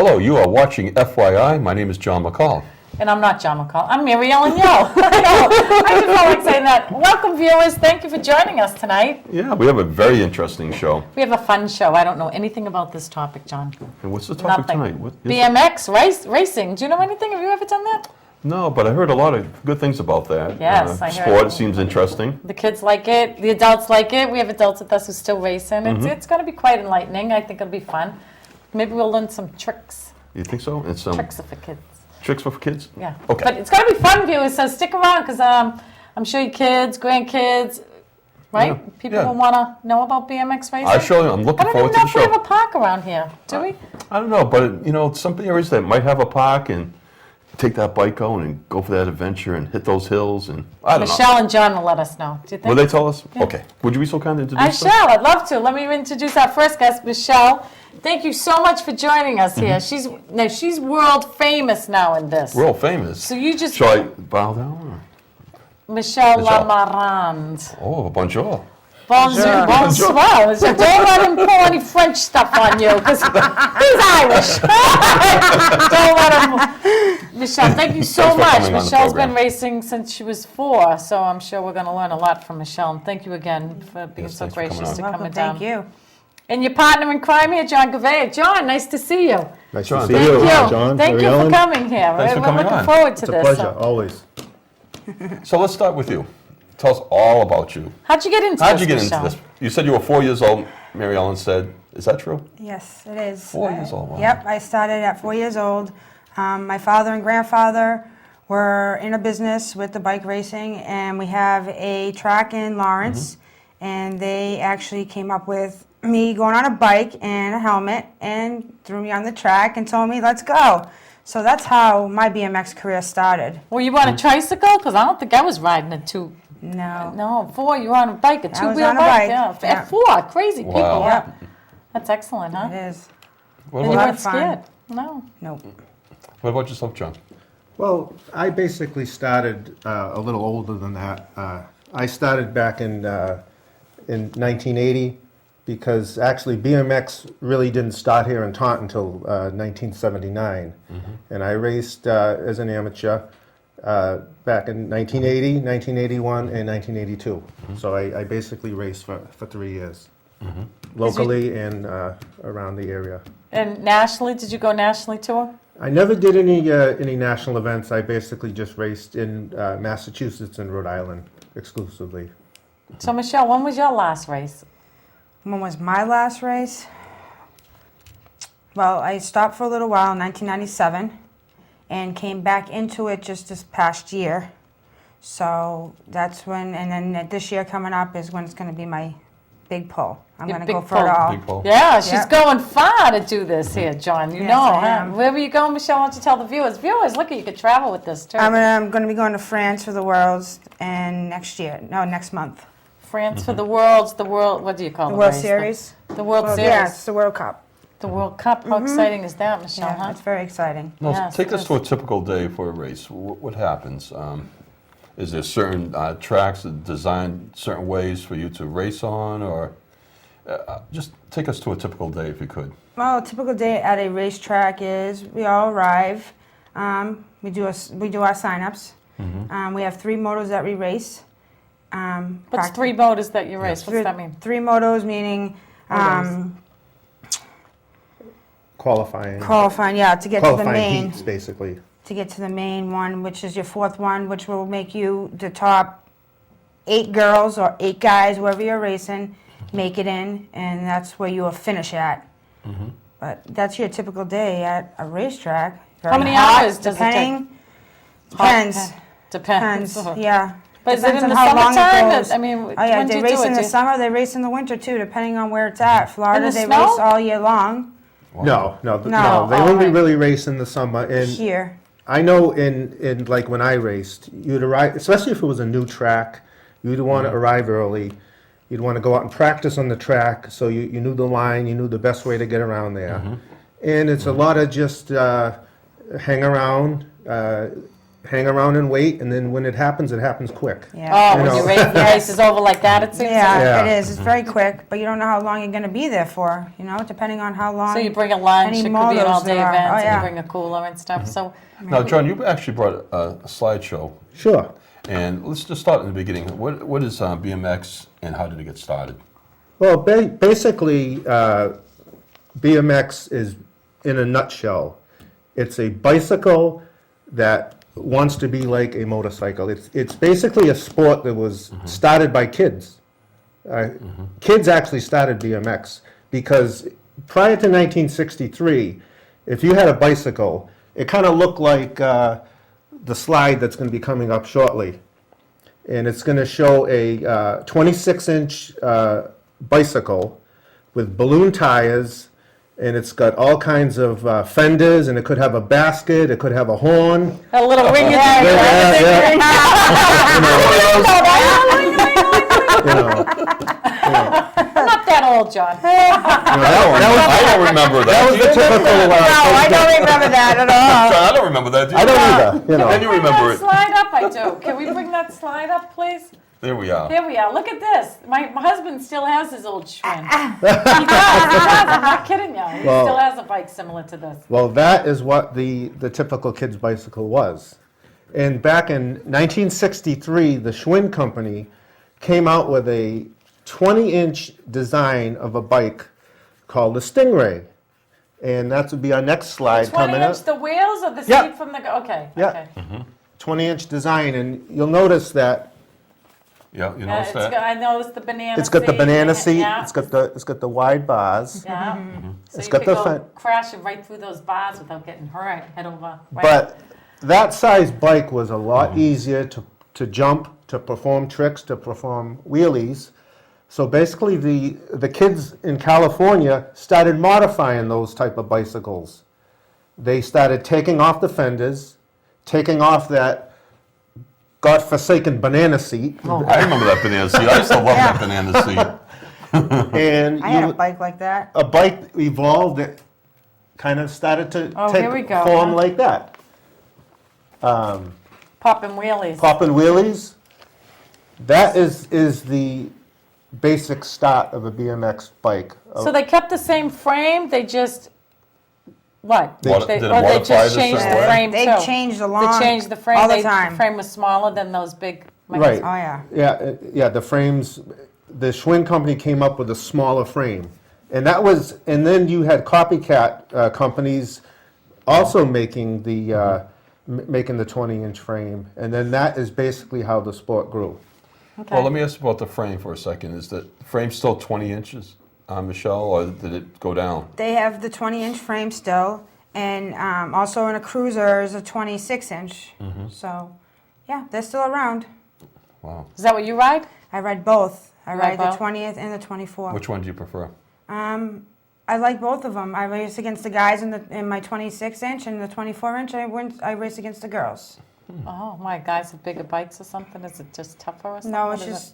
Hello, you are watching FYI. My name is John McCaul. And I'm not John McCaul. I'm Mary Ellen Yo. I just don't like saying that. Welcome, viewers. Thank you for joining us tonight. Yeah, we have a very interesting show. We have a fun show. I don't know anything about this topic, John. And what's the topic Nothing. tonight? What is BMX racing. Do you know anything? Have you ever done that? No, but I heard a lot of good things about that. Yes, I heard. Sport seems interesting. The kids like it. The adults like it. We have adults with us who still racing. It's going to be quite enlightening. I think it'll be fun. Maybe we'll learn some tricks. You think so? And some Tricks for kids. tricks for kids? Yeah. Okay. But it's going to be fun, viewers, so stick around because I'm sure your kids, grandkids, right? Yeah, People yeah. will want to know about BMX racing. I surely, I'm I looking don't forward even to know the if we have show. a park around here, do we? I don't know, but some areas that might have a park and take that bike out and go for that adventure and hit those hills and I don't know. Michelle and John will let us know. Do you think? Will they tell us? Yeah. Okay. Would you be so kind to introduce I them? shall. I'd love to. Let me introduce our first guest, Michelle. Thank you so much for joining us here. She's world famous now in this. World famous. So you just Shall I bow down? Michelle Michelle. Lamirande. Oh, bonjour. Bonjour. Bonsoir. Don't let him pull any French stuff on you because he's Irish. Don't let him. Michelle, thank you so Thanks for much. coming on the Michelle's been program. racing since she was 4, so I'm sure we're going to learn a lot from Michelle. And thank you again for being Yes, so thanks for coming gracious on. to Welcome, come down. thank you. And your partner in crime here, John Gouveia. John, nice to see you. Nice John, to see thank you, you. John. Thank Mary you for Ellen. coming here. Thanks for We're coming looking on. forward to It's a this. pleasure, So, always. So let's start with you. Tell us all about you. how'd you get into How'd this, you get Michelle? into this? You said you were 4 years old, Mary Ellen said. Is that true? Yes, it is. 4 years old, wow. Yep, I started at 4 years old. My father and grandfather were in a business with the bike racing, and we have a track in Lawrence, and they actually came up with me going on a bike and a helmet and threw me on the track and told me, let's go. So that's how my BMX career started. Were you on a tricycle? Because I don't think I was riding a two. No. No, 4. You were on a bike, a was two-wheel on a bike. bike, Yeah. yeah. At 4, crazy people. Wow. Yeah. That's excellent, It huh? is. What And you about, lot weren't of fun. scared. No. Nope. what about yourself, John? Well, I basically started a little older than that. I started back in 1980 because actually BMX really didn't start here in Taunton until 1979. And I raced as an amateur back in 1980, 1981, and 1982. So I basically raced for 3 years, locally and around the area. And nationally, did you go nationally tour? I never did any national events. I basically just raced in Massachusetts and Rhode Island exclusively. So, Michelle, when was your last race? When was my last race? Well, I stopped for a little while in 1997 and came back into it just this past year. So that's when, and then this year coming up is when it's going to be my big pull. I'm Your going to big go for it pull. all. Big pole. Yeah, she's Yep. going far to do this here, John. You Yes, know, I huh? am. Wherever you go, Michelle, why don't you tell the viewers? Viewers, look, you could travel with this, too. I'm going to be going to France for the Worlds and next month. France for the Worlds, what do you call The the World race? Series. The World Well, Series. yeah, it's the World Cup. The World Cup. How exciting is that, Michelle, Yeah, huh? it's very exciting. Now, Yes, take it us is. to a typical day for a race. What happens? Is there certain tracks designed certain ways for you to race on, or just take us to a typical day if you could? Well, a typical day at a racetrack is we all arrive. We do our sign-ups. We have 3 motos that we race. What's 3 motors that you race? What's that mean? 3 motos meaning Qualifying. qualifying, yeah, to get to the Qualifying main. heats, basically. To get to the main one, which is your 4th one, which will make you the top 8 girls or 8 guys, wherever you're racing, make it in, and that's where you will finish at. But that's your typical day at a racetrack. How many Hot, hours does it take? Depends. Depends. Yeah. But is it Depends in on the how long it summertime? goes. I mean, Oh yeah, when do they you race do in it? the summer, they race in the winter too, depending on where it's at. Florida, the they snow? race all year long. No. No. They Oh, only right. really race in the summer. And Here. I know in like when I raced, you'd arrive, especially if it was a new track, you'd want to arrive early. You'd want to go out and practice on the track so you knew the line, you knew the best way to get around there. And it's a lot of just hang around, hang around and wait, and then when it happens quick. Yeah. Oh, You when know. the race is over like that, it seems like? Yeah, Yeah. it is. It's very quick, but you don't know how long you're going to be there for, depending on how long. So you bring a lunch, any it could be an motos all-day there are. event, Oh, and yeah. you bring a cooler and stuff, so. Now, John, you actually brought a slideshow, Sure. and let's just start in the beginning. What is BMX, and how did it get started? Well, basically, BMX is, in a nutshell, it's a bicycle that wants to be like a motorcycle. It's basically a sport that was started by kids. Kids actually started BMX because prior to 1963, if you had a bicycle, it kind of looked like the slide that's going to be coming up shortly. And it's going to show a 26-inch bicycle with balloon tires, and it's got all kinds of fenders, and it could have a basket, it could have a horn. A little ring in Yeah, there. You know, I'm not that old, John. I don't remember that. that was the typical. No, I don't remember that at all. John, I don't remember that. Do you? I don't either. You Then know. you remember it. Slide up, I do. Can we bring that slide up, please? There we are. Here we are. Look at this. My husband still has his old Schwinn. He does. I'm not kidding you. He Well- still has a bike similar to this. Well, that is what the typical kid's bicycle was. And back in 1963, the Schwinn Company came out with a 20-inch design of a bike called the Stingray. And that would be our next slide 20 coming up. inch the wheels or the Yeah. seat from the, okay. Yeah. Okay. 20-inch design, and you'll notice that Yeah, you Yeah, noticed that? I noticed the banana seat. it's got the banana seat, Yeah. it's got the wide bars. Yeah. So It's you got could the go front- crashing right through those bars without getting hurt, head over. Right. But that size bike was a lot easier to jump, to perform tricks, to perform wheelies. So basically, the kids in California started modifying those type of bicycles. They started taking off the fenders, taking off that godforsaken banana seat, I remember that banana seat. I used to love that banana seat. and I had a bike like that. a bike evolved that kind of started to Oh, take here we go, form huh? like that. Popping wheelies. Popping wheelies. That is the basic start of a BMX bike. So they kept the same frame, they just, what? Did They- it or they modify just it a changed certain the way? frame They too? changed the They long changed the frame. all the The time. frame was smaller than those big. Right. Oh, yeah. Yeah, the frames, the Schwinn Company came up with a smaller frame. And then you had copycat companies also making the 20-inch frame. And then that is basically how the sport grew. Okay. Well, let me ask you about the frame for a second. Is the frame still 20 inches, Michelle, or did it go down? They have the 20-inch frame still, and also in a cruiser is a 26-inch. So, yeah, they're still around. Wow. Is that what you ride? I ride both. I You ride ride the both? 20th and the 24. Which one do you prefer? I like both of them. I race against the guys in my 26-inch, and the 24-inch I race against the girls. Oh, my guys have bigger bikes or something? Is it just tougher or something? No, What it's is it? just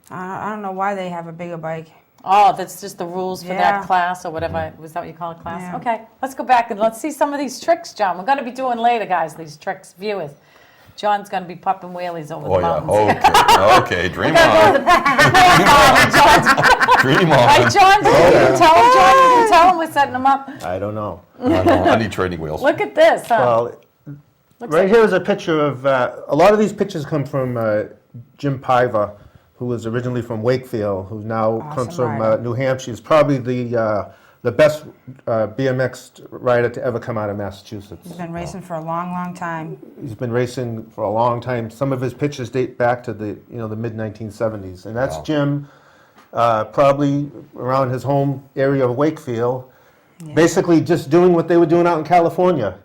I don't know why they have a bigger bike. Oh, that's just the rules for that Yeah. class or whatever. Was that what you call it, class? Yeah. Okay, let's go back and let's see some of these tricks, John. We're going to be doing later, guys, these tricks, viewers. John's going to be popping wheelies over Oh, the yeah. mountains. Okay, dream on. Dream Right, on. John? You can tell him, John? You can tell him we're setting him up. I don't know. I need training wheels. Look at this, huh? Well, Looks right like- here is a picture of, a lot of these pictures come from Jim Piva, who was originally from Wakefield, who now Awesome comes from rider. New Hampshire. He's probably the best BMX rider to ever come out of Massachusetts. He's been racing for a long, long time. He's been racing for a long time. Some of his pictures date back to the mid-1970s, and that's Wow. Jim, probably around his home area of Wakefield, basically just doing what they were doing out in California.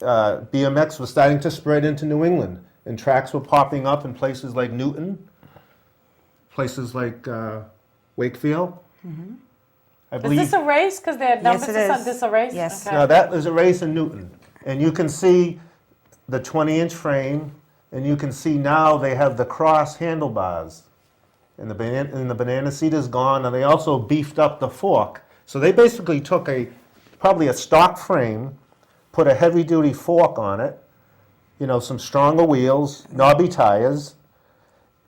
BMX was starting to spread into New England, and tracks were popping up in places like Newton, places like Wakefield. I Is believe. this a race? Because they had Yes, numbers it or something. is. This a race? Yes. Okay. Now that is a race in Newton, and you can see the 20-inch frame, and you can see now they have the cross handlebars, and the banana seat is gone, and they also beefed up the fork. So they basically took probably a stock frame, put a heavy-duty fork on it, some stronger wheels, knobby tires,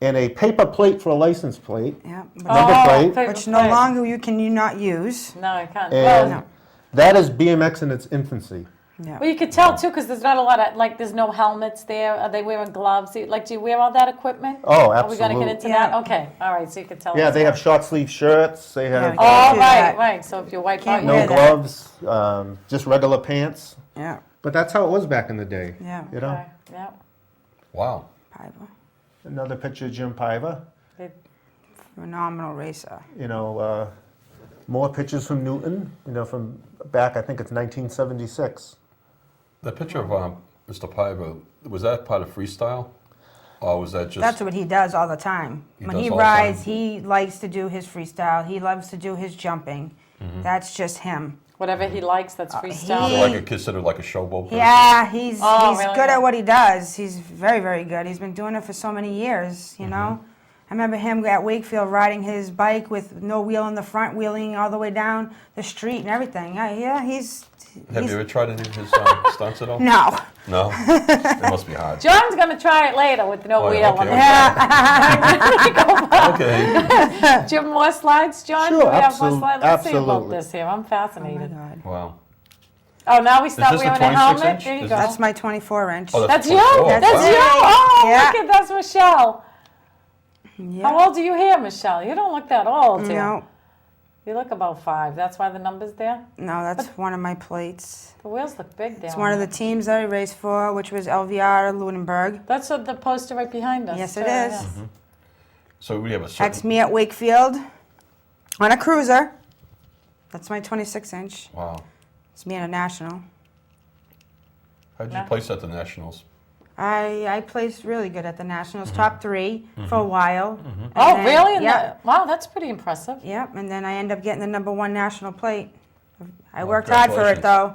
and a paper plate for a license plate, Yeah. number plate. paper Which no plate. longer you not use. No, I can't. And Well, that is BMX in its infancy. Yeah. well, you could tell too, because there's not a lot of, like, there's no helmets there. Are they wearing gloves? Like, do you wear all that equipment? Oh, Are we going to get absolutely. into Yeah. that? Okay, all right, so you could tell Yeah, us they that. have short sleeve shirts. They have Yeah, Oh, do right, that. right. So if you wipe out Can't your wear no that. gloves, just regular pants. Yeah. But that's how it was back in the day. Yeah. You know. Okay, yeah. Wow. Piper. Another picture of Jim Piver. They- Phenomenal racer. More pictures from Newton. From back, I think it's 1976. That picture of Mr. Piper, was that part of freestyle? Or was that just... That's what he does all the time. He When does he all the rides, time. he likes to do his freestyle. He loves to do his jumping. Mm-hmm. That's just him. Whatever he likes, that's freestyle. So like considered like a showboat person? Yeah, he's Oh, he's really? good at what he does. He's very, very good. He's been doing it for so many years, you know. I remember him at Wakefield riding his bike with no wheel in the front, wheeling all the way down the street and everything. Yeah, he's Have you ever tried any of his stunts at all? no. No? It must be hard. John's going to try it later with no Oh, wheel yeah, on okay, the Okay. Do you have more slides, John? Sure, Do we have more absolute- slides? Let's see about absolutely. this here. I'm Oh my fascinated. God. Wow. Oh, now we start this the wearing a 26 helmet? inch? There you Is go. this- That's my 24-inch. Oh, That's you? 24. That's Wow. you? Oh, Yeah. look at that's Michelle. Yeah. How old are you here, Michelle? You don't look that old, here. No, You look about 5. That's why the number's there? no, that's one of my plates. The wheels look big there. It's one of the teams that I raced for, which was LVR Lunenburg. That's the poster right behind us. Yes, too, it is. yeah. So we have a certain... That's me at Wakefield on a cruiser. That's my 26-inch. Wow. It's me at a national. How did you Yeah. place at the Nationals? I placed really good at the nationals, top 3 for a while. And Oh, then- really? And Yeah. wow, that's pretty impressive. Yep, and then I end up getting the number 1 national plate. I Well, worked hard for it, congratulations. though.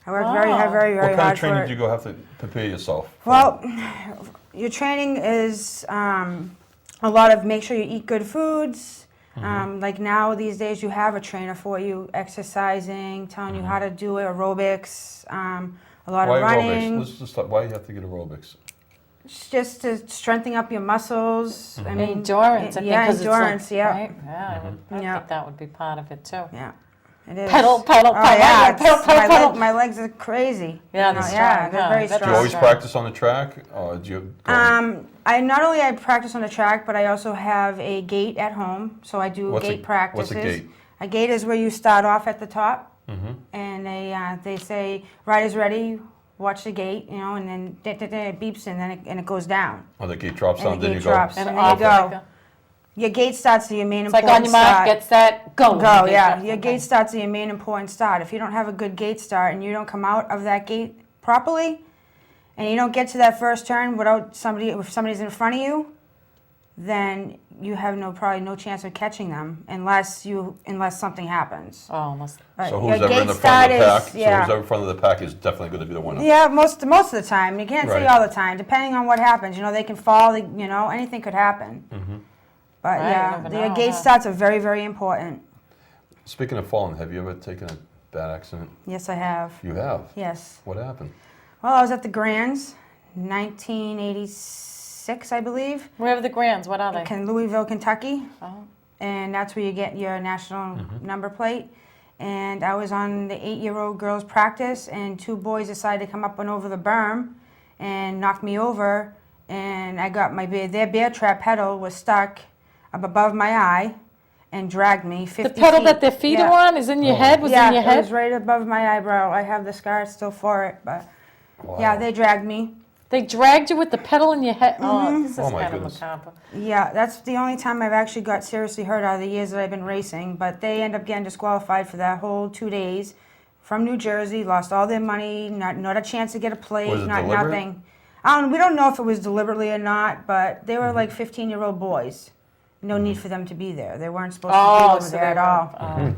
I worked very, Wow. very, very What kind hard of training for do it. you go have to prepare yourself for? Well, your training is a lot of make sure you eat good foods. Like now, these days, you have a trainer for you, exercising, telling you how to do it, aerobics, a lot Why of aerobics? running. Let's just start. Why do you have to get aerobics? It's just to strengthen up your muscles. I mean, Endurance, I think. yeah, 'cause it's endurance. like, Yeah, right? Yeah, I Yeah. think that would be part of it too. yeah, it is. Pedal, pedal, Oh pedal, yeah, pedal, it's- pedal, pedal. my legs are crazy. Yeah, You they're know, strong, yeah, they're huh? very That's Do you strong. always Strong. practice on the track, or do you go? I not only I practice on the track, but I also have a gate at home, so I do What's a- gate practices. what's a gate? A gate is where you start off at the top, Mm-hmm. and they say riders ready, watch the gate, and then it beeps and then it goes down. Oh, the gate drops And down, the then gate you go. drops. And And off there you it go. go. Your gate starts to your main It's like on important your mark, start. get set, go. Go, The gate yeah. drops, Your okay. gate starts at your main important start. If you don't have a good gate start and you don't come out of that gate properly, and you don't get to that first turn without if somebody's in front of you, then you have probably no chance of catching them unless something happens. Oh, almost. But So your who's ever in gate the front of the start pack? is- yeah. So who's ever in front of the pack is definitely going to be the winner. Yeah, most of the time. You can't say Right. all the time, depending on what happens. They can fall. Anything could happen. But Right, you yeah, never your know, gate huh? starts are very, very important. Speaking of falling, have you ever taken a bad accident? Yes, I have. You have. Yes. What happened? Well, I was at the Grands, 1986, I believe, Where are the Grands? What are they? Louisville, Kentucky, Oh. and that's where you get your national number plate. And I was on the 8-year-old girls' practice, and 2 boys decided to come up and over the berm and knock me over. And I got their bear trap pedal was stuck up above my eye and dragged me 50 The pedal feet. that their feet Yeah. are on is in your head? Was yeah, in your it head? was right above my eyebrow. I have the scar still for it, but Wow. yeah, they dragged me. They dragged you with the pedal in your head? Oh, this is Oh, my kind of goodness. macabre. Yeah, that's the only time I've actually got seriously hurt out of the years that I've been racing. But they end up getting disqualified for that whole 2 days from New Jersey. Lost all their money, not a chance to get a plate, Was it not deliberate? nothing. We don't know if it was deliberately or not, but they were like 15-year-old boys. No need for them to be there. They weren't supposed to be Oh, over so there they at all.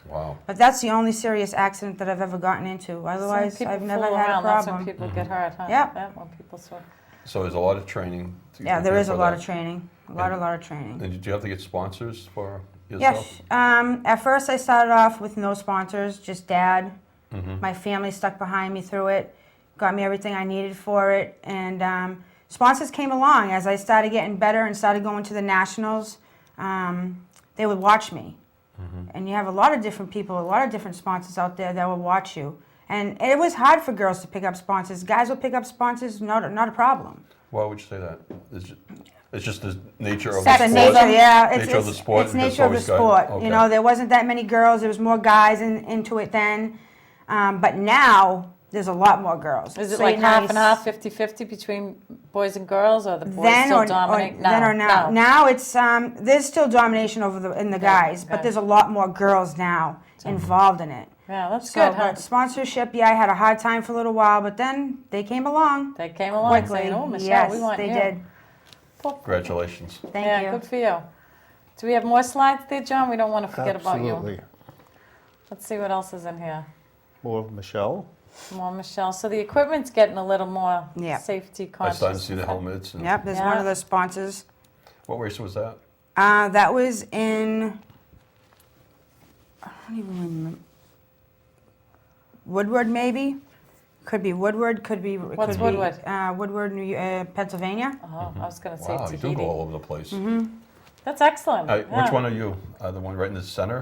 Wow. But that's the only serious accident that I've ever gotten into. Otherwise, Some people I've never fool had a around. That's when problem. people get hurt, huh? Yeah. When people sort. So there's a lot of training. to Yeah, there prepare is a for lot that. of training. A lot of training. And did you have to get sponsors for yourself? Yes. At first, I started off with no sponsors, just Dad. My family stuck behind me through it. got me everything I needed for it. And sponsors came along as I started getting better and started going to the nationals. They would watch me. And you have a lot of different people, a lot of different sponsors out there that will watch you. And it was hard for girls to pick up sponsors. Guys will pick up sponsors, not a problem. Why would you say that? It's just the nature of the That's sport. nature, yeah. Nature of the sport. It's and nature of the always got- sport. okay. You know, there wasn't that many girls. There was more guys into it then. But now there's a lot more girls. Is it So like you're half nice. and half, 50-50 between boys and girls, or the boys Then still or, dominate? then or now. No. Now it's there's still domination over in the guys, but okay. there's a lot more girls now involved in it. Yeah, that's So, good, huh? but sponsorship, yeah, I had a hard time for a little while, but then they came along They came along quickly. saying, oh, Michelle, Yes, we want they you. did. Congratulations. Thank Yeah, you. good for you. Do we have more slides there, John? We don't want to forget about you. Absolutely. Let's see what else is in here. More of Michelle. More Michelle. So the equipment's getting a little more Yeah. safety I conscious. started to see the helmets. And Yep, there's one Yeah. of the sponsors. What race was that? That was in, I don't even remember. Woodward, maybe? Could be Woodward, could be. What's could be, Woodward? Woodward, Pennsylvania. Oh, I was going to say Wow, you do go Tahiti. all over the place. That's excellent. Which Yeah. one are you? The one right in the center?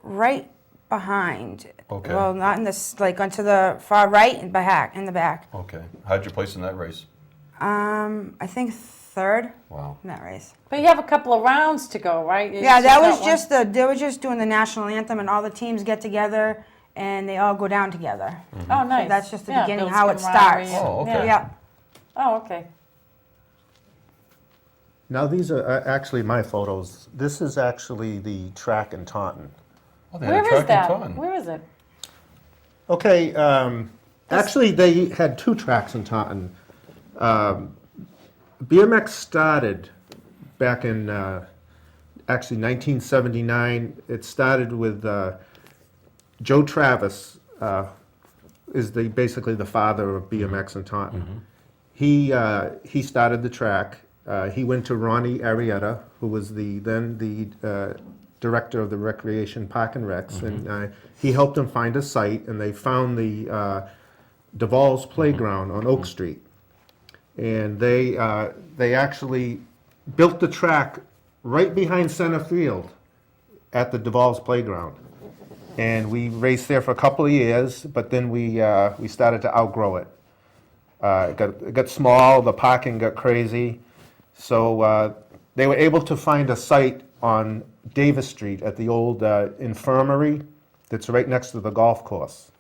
Right behind. Okay. Well, not in this, like onto the far right and back, in the back. Okay. How'd you place in that race? I think third Wow. in that race. But you have a couple of rounds to go, right? Yeah, that was one. just they were just doing the national anthem, and all the teams get together and they all go down together. Oh, nice. that's just the Yeah, beginning, builds how it camaraderie starts. and- Oh, okay. Yeah. Oh, okay. Now these are actually my photos. This is actually the track in Taunton. Oh, they had a Where is track in that? Taunton. Where is it? Okay, actually they had two tracks in Taunton. BMX started back in actually 1979. It started with Joe Travis is basically the father of BMX in Taunton. He started the track. He went to Ronnie Arrieta, who was then the director of the Recreation Park and Recs, and he helped them find a site, and they found the Duval's Playground on Oak Street. And they actually built the track right behind center field at the Duval's Playground. And we raced there for a couple of years, but then we started to outgrow it. It got small, the parking got crazy, so they were able to find a site on Davis Street at the old infirmary that's right next to the golf course.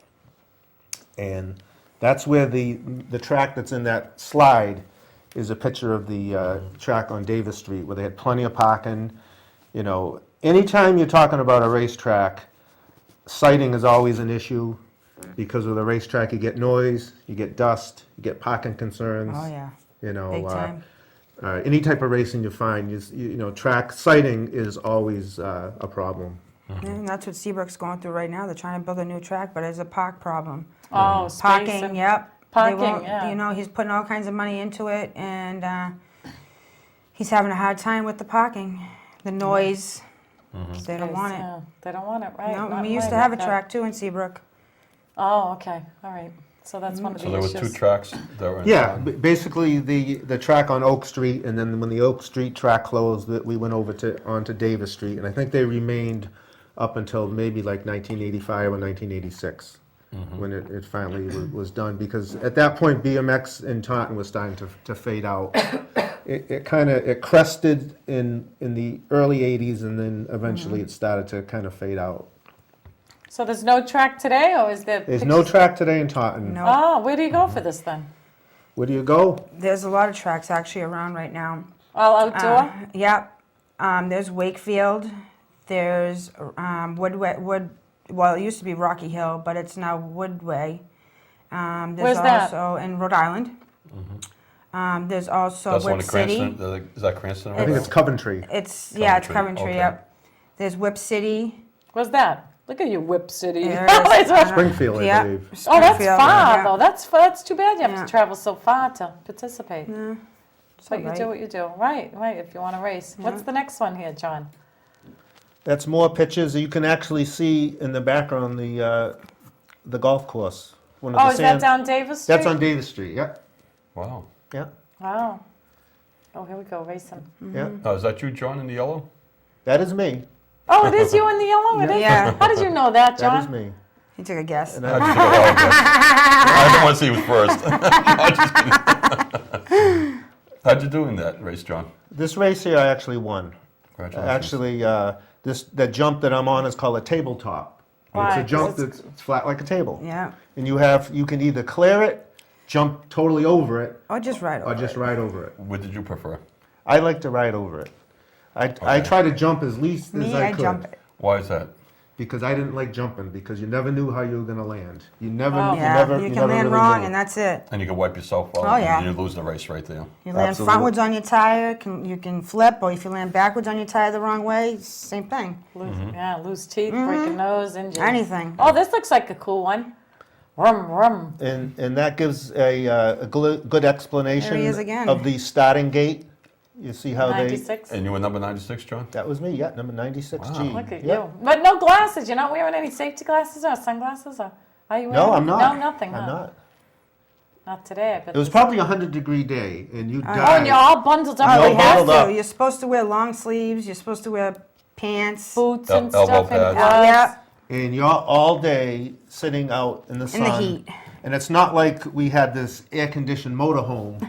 And that's where the track that's in that slide is a picture of the track on Davis Street, where they had plenty of parking. You know, anytime you're talking about a racetrack, sighting is always an issue, because with a racetrack you get noise, you get dust, you get parking concerns. Oh, yeah. You know, Big time. any type of racing you find, you know, track sighting is always a problem. Yeah, and that's what Seabrook's going through right now. They're trying to build a new track, but it's a park problem. Oh, space Parking, and- yep. Parking, They won't- yeah. You know, he's putting all kinds of money into it, and he's having a hard time with the parking, the noise. They don't want it. Yeah, they don't want it, right? No, Not we used right, to have a okay. track too in Seabrook. Oh, okay, all right. So that's one of the So there were issues. two tracks that were in Yeah, Taunton. basically the track on Oak Street, and then when the Oak Street track closed, we went over onto Davis Street, and I think they remained up until maybe like 1985 or 1986 when it finally was done. Because at that point, BMX in Taunton was starting to fade out. It crested in the early 80s, and then eventually it started to kind of fade out. So there's no track today, or is there? There's no track today in Taunton. No. Oh, where do you go for this then? Where do you go? There's a lot of tracks actually around right now. All outdoor? Yep. There's Wakefield. There's well, it used to be Rocky Hill, but it's now Woodway. There's Where's that? also in Rhode Island. There's also That's one Whip in City. Cranston. Is that Cranston? I think it's Coventry. It's Coventry, yeah, it's Coventry. okay. Yep. There's Whip City. Where's that? Look at you, Whip City. There it is. Springfield, I Yeah. believe. Oh, that's Springfield, far yeah. though. That's too bad. You have Yeah. to travel so far to participate. But you alright. do what you do. Right. If you want to race. What's the next one here, John? That's more pictures. You can actually see in the background the golf course one of Oh, the is that sand. down Davis Street? That's on Davis Street. Yeah, Wow. yeah, Wow. Oh, here we go, racing. yeah. Now, is that you, John, in the yellow? That is me. Oh, it is you in the yellow? It is? Yeah. How did you know that, John? That is me. He took a guess. And How'd I, you figure it out? I didn't want to see who was first. I'm just kidding. How'd you do in that race, John? this race here, I actually won. Congratulations. Actually, that jump that I'm on is called a tabletop. Why? It's a jump 'Cause it's- that's flat like a table. Yeah. And you can either clear it, jump totally over it, Or just right over or just it. ride over it. What did you prefer? I like to ride over it. I try to jump as least Me, as I I could. jump it. Why is that? Because I didn't like jumping, because you never knew how you were going to land. You never, Oh. you Yeah, never, you you can never land really wrong, knew. and that's it. And you can wipe yourself out. Oh, yeah. And you lose the race right there. You land Absolutely. frontwards on your tire, you can flip, or if you land backwards on your tire the wrong way, same thing. Yeah, lose teeth, break a nose, injury. Anything. Oh, this looks like a cool one. Rum, rum. And that gives a good explanation There he is again. of the starting gate. You see how 96. And you were number 96, John? that was me, yeah, number 96G. Look at Yeah. you. But no glasses. You're not wearing any safety glasses or sunglasses? Or are you wearing No, I'm not. No, nothing, I'm huh? not. Not today, I bet. It was this- probably a 100-degree day, and you died. Oh, and you're all bundled up. Oh, all we have bundled to. up. You're supposed to wear long sleeves. You're supposed to wear pants. Boots El- and elbow stuff and pads. gloves. Yeah. And you're all day sitting out in the sun. In the heat. And it's not like we had this air-conditioned motorhome.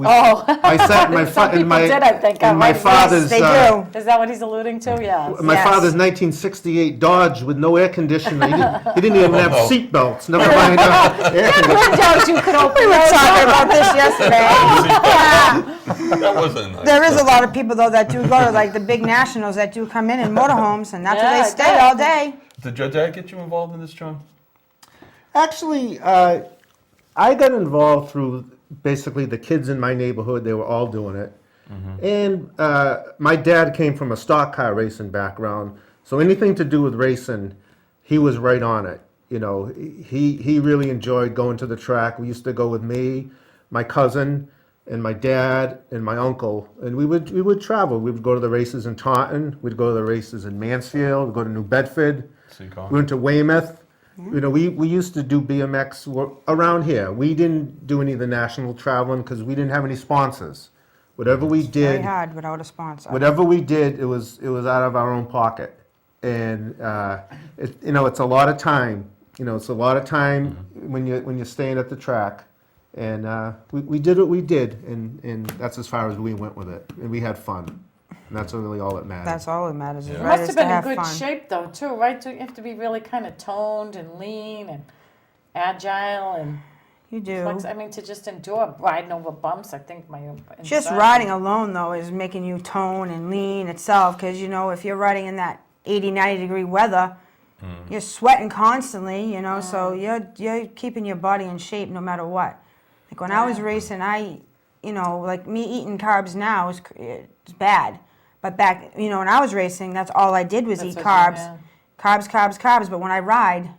Oh, I sat in my Some in my people did, I think, in my right? father's Yes, they do. is that what he's alluding to? Yeah. my Yes. father's 1968 Dodge with no air conditioner. He didn't even have Oh. seat belts. Never mind air conditioner. Windows you could open. We were talking about this yesterday. That wasn't nice. There is a lot of people, though, that do go to, like, the big nationals that do come in motorhomes, and that's where Yeah, they I stay bet. all day. Did your dad get you involved in this, John? Actually, I got involved through basically the kids in my neighborhood. They were all doing it. And my dad came from a stock car racing background, so anything to do with racing, he was right on it. You know, he really enjoyed going to the track. We used to go with me, my cousin, and my dad and my uncle, and we would travel. We would go to the races in Taunton. We'd go to the races in Mansfield. We'd go to New Bedford. Seacon? We went to Weymouth. You know, we used to do BMX around here. We didn't do any of the national traveling because we didn't have any sponsors. Whatever we Very did, hard without a sponsor. whatever we did, it was out of our own pocket. And it's a lot of time. You know, it's a lot of time when you're staying at the track. And we did what we did, and that's as far as we went with it. And we had fun. And that's really all that matters. That's all that matters. Is Yeah. You right, must is have to been in good fun. shape though, too, right? You have to be really kind of toned and lean and agile and You do. I mean, to just endure riding over bumps. I think my Just riding alone, though, is making you tone and lean itself, because, you know, if you're riding in that 80, 90-degree weather, you're sweating constantly, you know, so you're keeping your body in shape no matter what. Like when I was racing, like me eating carbs now it's bad. But back, you know, when I was racing, that's all I did was That's eat what you- carbs. Carbs. But when I ride,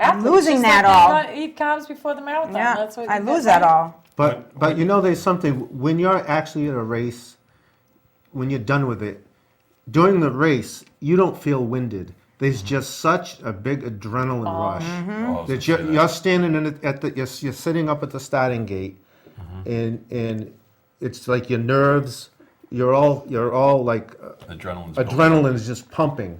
Athletes losing just that like all. Eat carbs before the marathon. yeah, That's what I you lose did, that right? all. But you know, there's something when you're actually at a race, when you're done with it, during the race, you don't feel winded. There's just such a big adrenaline rush Mm-hmm. Oh, I was that gonna say you're standing you're sitting up at the starting gate, and it's like your nerves, you're all like Adrenaline's adrenaline is just pumping.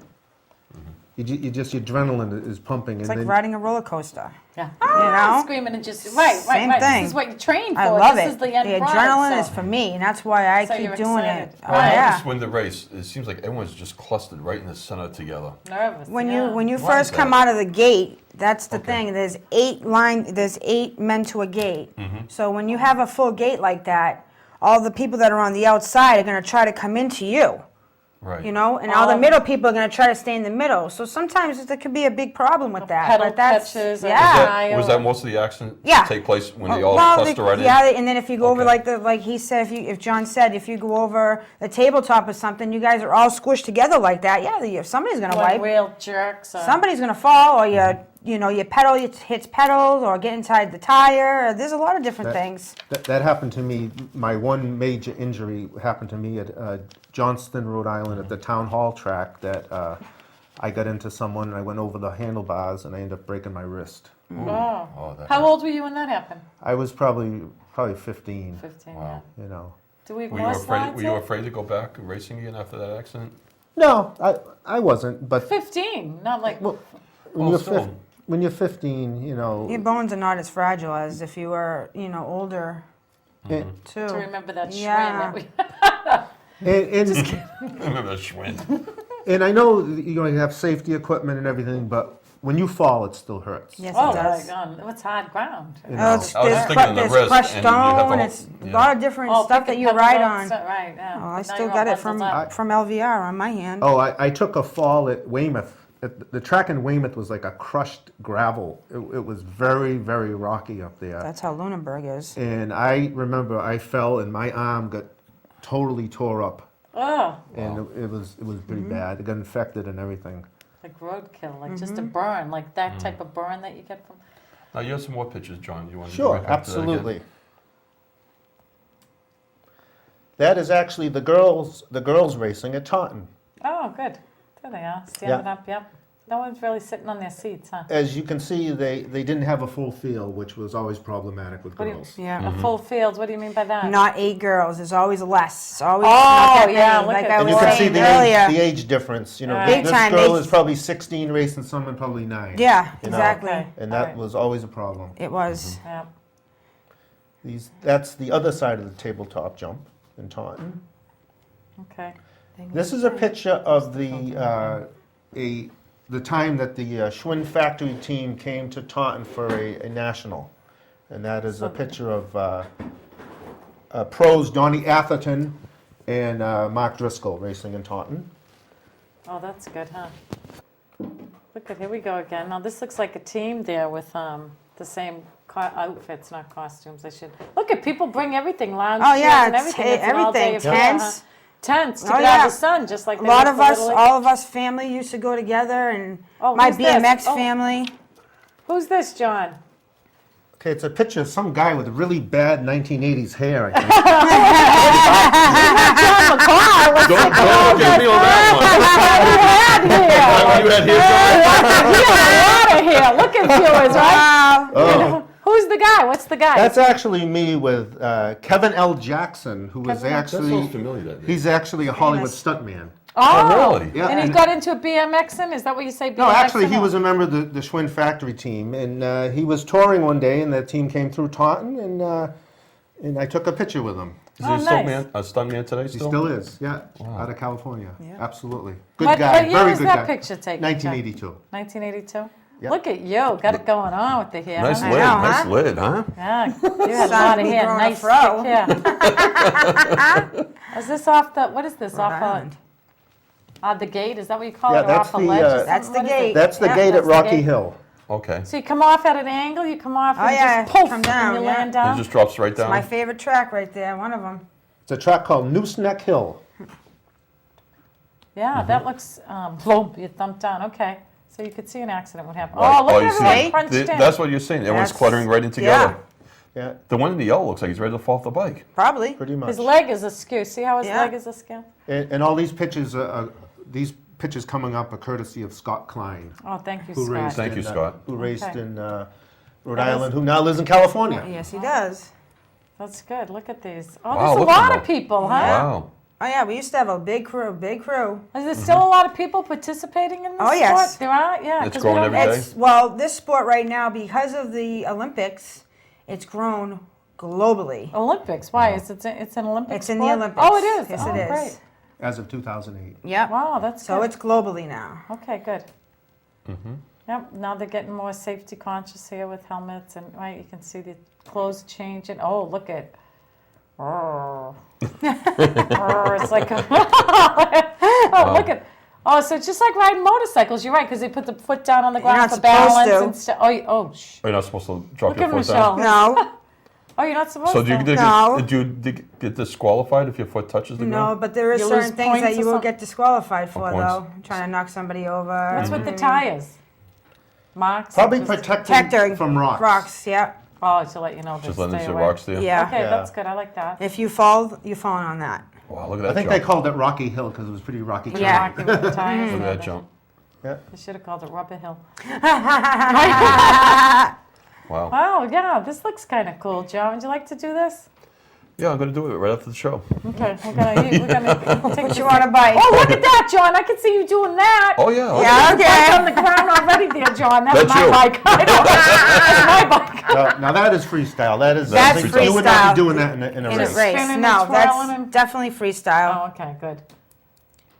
Your adrenaline is pumping, It's and like then riding a roller coaster. Yeah. know? Screaming and just right. Same This thing. is what you train for. I love this it. is the end The product, adrenaline so. is for me, and that's why I So keep you're doing excited. it. Oh, Right. I yeah. noticed when the race, it seems like everyone's just clustered right in the center together. Nervous. When yeah. you Why first is come that? out of the gate, that's the Okay. thing. There's 8 men to a gate. So when you have a full gate like that, all the people that are on the outside are going to try to come into you. Right. You know, and all the middle people are going to try to stay in the middle. So sometimes there could be a big problem with that. pedal but that's, catches or yeah. Was that most of the accidents Yeah. take place when they all Well, cluster right in? yeah, and then if you go over Okay. like he said, if John said, if you go over the tabletop or something, you guys are all squished together like that. Yeah, somebody's going to like wipe. real jerks. Somebody's going to fall, or your pedal hits pedals, or get inside the tire. There's a lot of different things. that happened to me. My one major injury happened to me at Johnston, Rhode Island, at the town hall track. That I got into someone, and I went over the handlebars, and I ended up breaking my wrist. Oh. Oh, that How hurt. old were you when that happened? I was probably 15. 15. Wow. You know. Do we have Were you more afraid? slides Were you here? afraid to go back racing again after that accident? No, I wasn't. But 15, not like. well, Well, still. when you're 15, you know. Your bones are not as fragile as if you were, older, And, too. To remember that Yeah. Schwinn that we. and, I remember that Schwinn. and I know you have safety equipment and everything, but when you fall, it still hurts. Yes, Oh it my does. God, what's hard ground? You Oh, know. it's, I was there's, just thinking of the there's wrist, crushed and you have the stone. whole- It's yeah. a lot of different stuff pick that it you up, ride up, on. so- Right, yeah. Oh, I Now still you're all got it bundled up. from LVR on my hand. Oh, I took a fall at Weymouth. The track in Weymouth was like a crushed gravel. It was very, very rocky up there. That's how Lunenburg is. And I remember I fell and my arm got totally tore up. Oh, And it was pretty bad. It got infected and everything. like roadkill, like just a burn, like that Mm. type of burn that you get from. Now you have some more pictures, John. You want to Sure, go back to that again? absolutely. That is actually the girls racing at Taunton. Oh, good. There they are, standing up, yep. No one's really sitting on their seats, huh? As you can see, they didn't have a full field, which was always problematic with What do you- girls. Yeah. Mm-hmm. A full field, what do you mean by that? Not 8 girls. There's always less. It's always Oh, not that yeah, many, look like at I that. And was you can see saying the earlier. age difference. You know, Big this time, girl they- is probably 16 racing someone probably 9. Yeah, You know. exactly. Okay. And All that right. was always a problem. It was. Yeah. That's the other side of the tabletop jump in Taunton. Okay. This is a picture of the time that the Schwinn factory team came to Taunton for a national. And that is a picture of pros Donnie Atherton and Mark Driscoll racing in Taunton. Oh, that's good, huh? Look at, here we go again. Now, this looks like a team there with the same outfits, not costumes. I should, look at people bring everything, lounge Oh chairs yeah, and everything. It's an all-day everything. affair, huh? Tents. Tents to Oh, get out yeah. of the sun, just like A they lot did of for us, Little League. all of us family used to go together, and Oh, my who's this? BMX Oh. family. Who's this, John? Okay, it's a picture of some guy with really bad 1980s hair, I think. John McCaul. What's Don't get me on that he had here? one. You had here, He had a lot of hair. Look at viewers, right? Oh. Who's the guy? What's the guy? That's actually me with Kevin L. Jackson, who was Kevin L. That sounds actually, familiar. That name. he's actually a Hollywood stuntman. Oh, really? Yeah, And he and- got into BMXing? Is that what you say? No, actually, he BMXing? was a member of the Schwinn factory team, and he was touring one day, and that team came through Taunton, and I took a picture with him. Is Oh, he still nice. a stuntman today? He still is, yeah, out of California. Yeah. Absolutely. Good What guy, year very was good that guy. picture taken? 1982. 1982? Yep. Look at you. Got it going on with the hair. Nice huh? lid, know, nice huh? lid, huh? Yeah, you had a Son, lot of we hair. growing a Nice fro. thick hair. Is this off the, what is this? Rhode Off Island. the gate? Is that what you call Yeah, it? Or that's off a the, ledge? or something? That's the What is gate. it? That's the Yeah, gate that's at the Rocky gate. Hill. Okay. So you come off at an angle, you come off Oh, and yeah, just poof, come down, and you yeah. land It down? just drops right down. My favorite track right there, one of them. It's a track called Noose Neck Hill. Yeah, that looks, boom, you thumped down. Okay. So you could see an accident would happen. Right. Oh, look you at see, everyone crunched in. That's what you're saying. Everyone's That's- cluttering right in together. Yeah, The one in the yellow looks like he's ready to fall off the bike. Probably. pretty much. His leg is askew. See how his Yeah. leg is askew? And all these pictures coming up are courtesy of Scott Klein, Oh, thank you, who Scott. raced Thank you, in, Scott. who raced Okay. in Rhode That is- Island, who now lives in California. Yes, he does. That's good. Look at these. Oh, Wow, there's a look at lot them of people, huh? Wow. Oh yeah, we used to have a big crew, big crew. Is there still a lot of people participating in this Oh, yes. sport? There are? Yeah. It's 'cause growing we don't every have- day? Well, this sport right now, because of the Olympics, it's grown globally. Olympics. Why? It's an Olympic It's in sport? the Olympics. Oh, it is? Yes, oh, it is. Great. As of 2008. Yep. Wow, that's So good. it's globally now. Okay, good. Yep, now they're getting more safety conscious here with helmets and, right, you can see the clothes changing. Oh, look at, it's like, oh, look at, oh, so it's just like riding motorcycles. You're right, because they put the foot down on the You're ground not for supposed balance to. and stuff. Oh, shh. Are you not supposed to drop Look your at foot Michelle. down? No, Oh, you're not supposed So do you, to. No. do you get disqualified if your foot touches the no, ground? but there is You certain lose things points that or you will something? get disqualified for, points. though. Trying to knock somebody over. What's with the tires? Marks? Probably Just- Protector from rocks. Rocks, yeah. Oh, to let you know. Just to letting stay the away. rocks there? Yeah. Okay, Yeah. that's good. I like that. If you fall, you're falling on that. Wow, look at that I think jump. they called it Rocky Hill because it was pretty rocky. Yeah. Rocking with the tires. Look and at that everything. jump. Yeah. I should have called it Rubber Hill. Wow. Oh, yeah, this looks kind of cool. John, would you like to do this? Yeah, I'm going to do it right after the show. Okay, we're gonna take Put you on a bike. Oh, look at that, John. I can see you doing that. Oh, yeah. Okay. Yeah, Bike on okay. the ground already there, John. That's That's my you. bike. I know. That's my bike. Now that is freestyle. That's That's You would not freestyle. be doing that in a In a race. race. Spinning No, and twirling that's and- definitely freestyle. Oh, okay, good.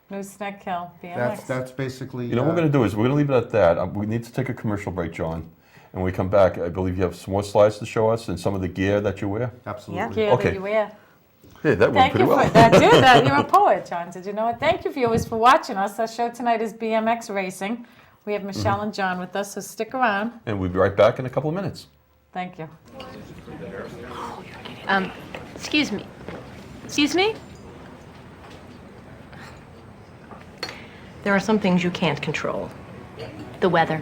New Snack Hill, BMX. That's basically. You know what we're going to do is we're going to leave it at that. We need to take a commercial break, John. And when we come back, I believe you have some more slides to show us and some of the gear that you wear. Absolutely. Gear Okay. that you wear. Hey, that went Thank pretty you well. for that. Did that. You're a poet, John. Did you know it? Thank you, viewers, for watching us. Our show tonight is BMX racing. We have Michelle and John with us, so stick around. And we'll be right back in a couple of minutes. Thank you. Excuse me. Excuse me? There are some things you can't control. The weather,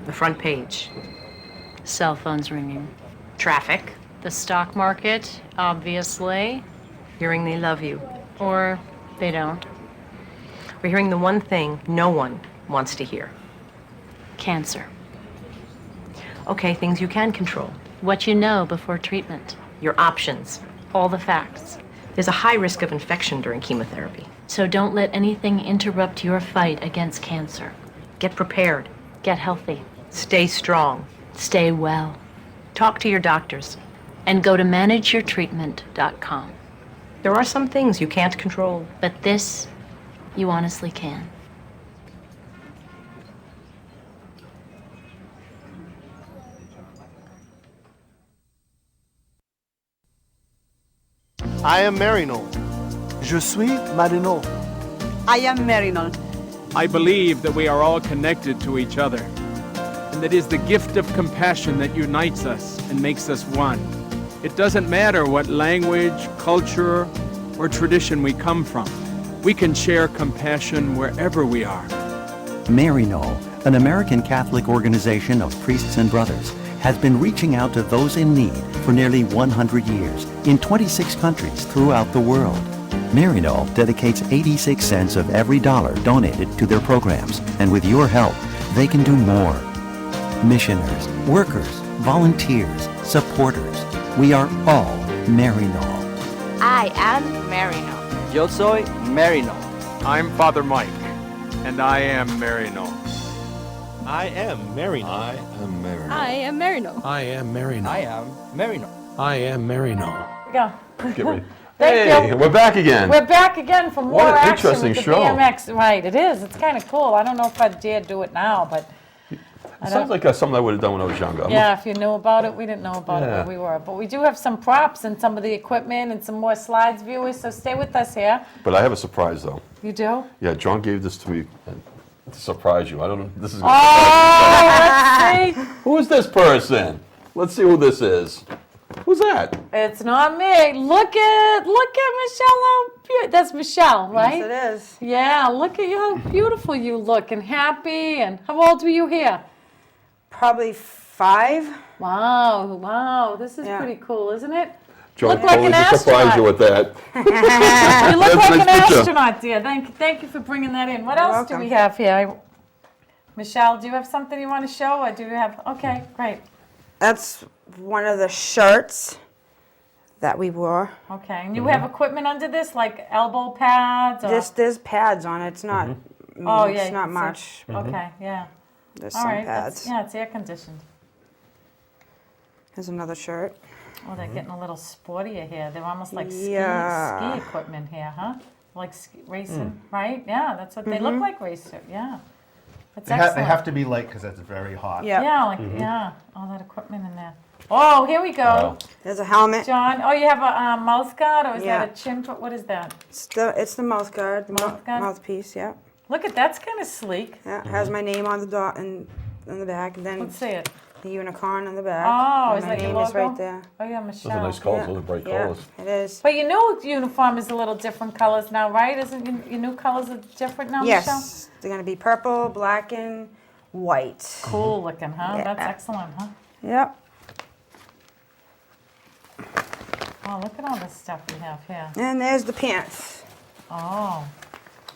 the front page, cell phones ringing, traffic, the stock market, obviously, hearing they love you, or they don't. We're hearing the one thing no one wants to hear. Cancer. Okay, things you can control. What you know before treatment. Your options. All the facts. There's a high risk of infection during chemotherapy. So don't let anything interrupt your fight against cancer. Get prepared. Get healthy. Stay strong. Stay well. Talk to your doctors. And go to manageyourtreatment.com. There are some things you can't control. But this, you honestly can. I am Marino. Je suis Marino. I am Marinol. I believe that we are all connected to each other, and that is the gift of compassion that unites us and makes us one. It doesn't matter what language, culture, or tradition we come from. We can share compassion wherever we are. Marino, an American Catholic organization of priests and brothers, has been reaching out to those in need for nearly 100 years in 26 countries throughout the world. Marino dedicates 86 cents of every dollar donated to their programs, and with your help, they can do more. Missioners, workers, volunteers, supporters, we are all Marino. I am Marino. Yo soy Marino. I'm Father Mike, and I am Marino. I am Marino. I am Mary. I am Marino. I am Marino. I am Marino. I am Marino. Go. Get ready. Thank Hey, you. we're back again. We're back again for more What an action interesting with the show. BMX. Right, it is. It's kind of cool. I don't know if I'd dare do it now, but It sounds like something I would have done when I was younger. yeah, if you knew about it, we didn't know about it Yeah. where we were. But we do have some props and some of the equipment and some more slides, viewers, so stay with us here. But I have a surprise, though. You do? Yeah, John gave this to me to surprise you. I don't know. This is. Oh, let's see. Who is this person? Let's see who this is. Who's that? It's not me. Look at Michelle. How that's Michelle, right? Yes, it is. Yeah, look at you, how beautiful you look and happy. And how old were you here? Probably 5. Wow, this is Yeah. pretty cool, isn't it? John Look like totally an just surprised astronaut. you with that. You look That's like nice an picture. astronaut, dear. Thank you for bringing that in. What You're else do welcome. we have here? Michelle, do you have something you want to show, or do you have? Okay, great. That's one of the shirts that we wore. Okay, and you have equipment under this, like elbow pads? Or? There's pads on it. It's not. Oh, yeah, It's you not can see. much. Okay, yeah. There's All some right. pads. Yeah, it's air conditioned. There's another shirt. Oh, they're getting a little sportier here. They're almost like Yeah. ski equipment here, huh? Like racing, right? Yeah, that's what they look like racer. Yeah, that's They excellent. have to be light because it's very hot. Yeah. Yeah, like yeah, all that equipment in there. Oh, here we go, Wow. There's a helmet. John. Oh, you have a mouth guard, or is Yeah. that a chin? What is that? It's the mouth guard. The Mouth guard? mouthpiece. Yeah. Look at that's kind of sleek. Yeah. It has my name on the dot and on the back, and then Let's see it. the unicorn on the back. Oh, and is my that your name is logo? right there. Oh yeah, Those Michelle. are nice colors. Yeah. Those are bright Yeah, colors. it is. But your new uniform is a little different colors now, right? Isn't your new colors are different now, Michelle? Yes. They're gonna be purple, black, and white. Cool looking, huh? Yeah. That's excellent, huh? Yep. Oh, look at all this stuff we have here. And there's the pants. Oh,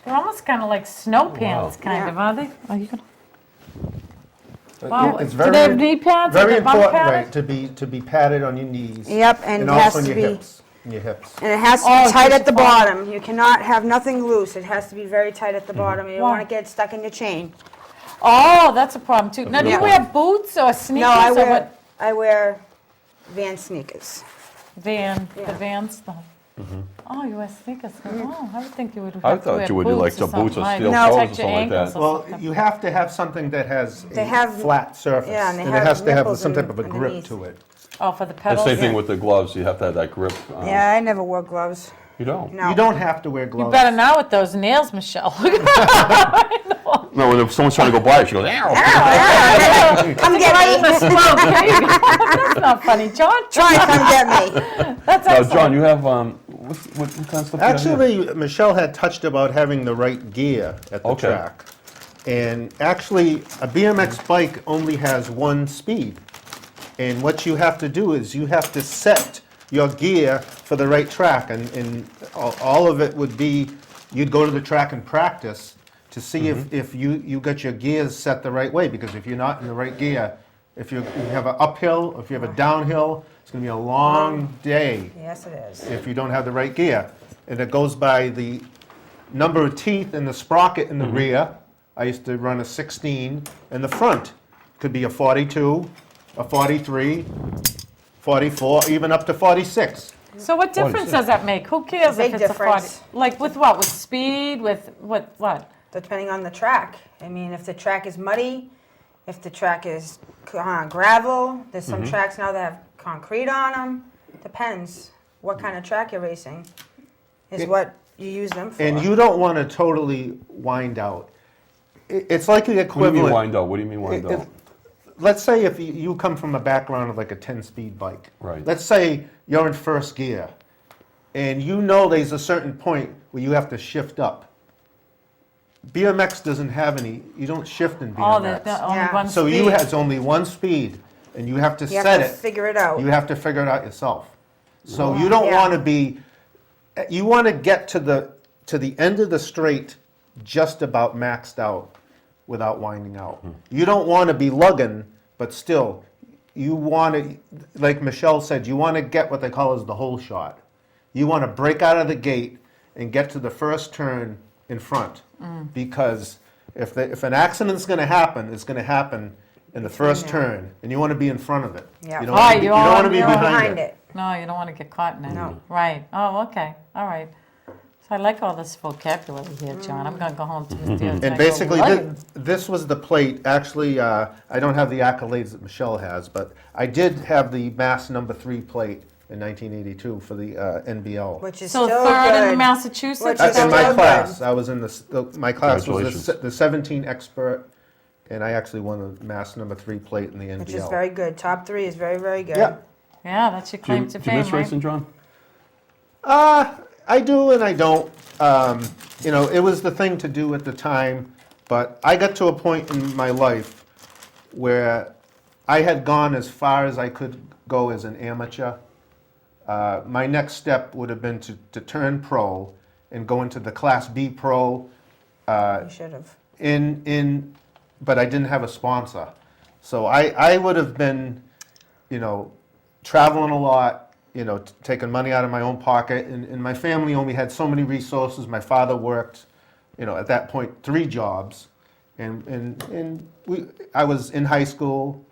They're almost kind of like snow pants, kind Yeah. of, are they? Are you gonna? But Wow. it's Do they have knee pads? very Are they bump important, padded? right, to be padded on your knees. Yep, and it also has on to your be, hips. And your hips. and it has to Oh, be tight just at the fall. bottom. You cannot have nothing loose. It has to be very tight at the bottom. You don't Why? want to get stuck in your chain. Oh, that's a problem too. Now, do you Yeah. wear boots or sneakers No, I or wear, what? I wear Van sneakers. The Yeah. Van stuff. Oh, you wear sneakers. Oh, I would think you would have I to thought wear you would do like boots some boots or something, steel like toes or protect your something like ankles that. or Well, something. you have to have something that has They a have- flat surface. yeah, and they it have has to have nipples some type of a grip underneath. to it. Oh, for the The pedals? same thing with the gloves, you have to have that grip. Yeah, I never wore gloves. You don't? No. You don't have to wear You gloves. better not with those nails, Michelle. No, when someone's trying to go by, she goes, ow. Come get me. That's not funny, John. Try and come get me. That's Now, excellent. John, you have, what kind of stuff do you have here? Actually, Michelle had touched about having the right gear at the Okay. track. And actually, a BMX bike only has one speed. And what you have to do is you have to set your gear for the right track. And all of it would be, you'd go to the track and practice to see if you got your gears set the right way. Because if you're not in the right gear, if you have an uphill, if you have a downhill, it's going to be a long day Yes, it is. if you don't have the right gear. And it goes by the number of teeth in the sprocket in the rear. I used to run a 16 in the front. Could be a 42, a 43, 44, even up to 46. So what difference does that make? Who cares Big if it's difference. a 40? Like with what? With speed? With what? Depending on the track. I mean, if the track is muddy, if the track is gravel, there's some tracks now that have concrete on them. Depends what kind of track you're racing is what you use them for. And you don't want to totally wind out. It's like the What do you equivalent. mean wind out? What do you mean wind if- out? Let's say if you come from a background of like a 10-speed bike. Right. Let's say you're in first gear, and you know there's a certain point where you have to shift up. BMX doesn't have any, you don't shift in Oh, BMX. the only Yeah. one So speed. you has only one speed, and you have to you set have to it. figure it out. You have to figure it out yourself. So you don't Yeah. want to be, you want to get to the end of the straight just about maxed out without winding out. You don't want to be lugging, but still, you want to, like Michelle said, you want to get what they call as the hole shot. You want to break out of the gate and get to the first turn in front. Because if an accident's going to happen, it's going to happen in the first turn, and you want to be in front of it. Yeah. You don't Right, want to be, you you don't want to be don't- behind it. No, you don't want to get caught in it. No. Right. Oh, okay. All right. So I like all this vocabulary here, John. I'm going to go home to Mr. Diaz And go, basically, "What?" this was the plate. Actually, I don't have the accolades that Michelle has, but I did have the Mass number 3 plate in 1982 for the NBL. Which is So still third good. in Massachusetts? Which is is that In still my right? good. class, I was in my class was Congratulations. the 17 expert, and I actually won the Mass number 3 plate in the NBL. Which is very good. Top 3 is very, very good. Yeah. Yeah, that's your Do you, claim to do you miss fame, right? racing, John? I do and I don't. It was the thing to do at the time, but I got to a point in my life where I had gone as far as I could go as an amateur. My next step would have been to turn pro and go into the Class B Pro You should have. but I didn't have a sponsor. So I would have been, traveling a lot, taking money out of my own pocket. And my family only had so many resources. My father worked, at that point, 3 jobs. I was in high school,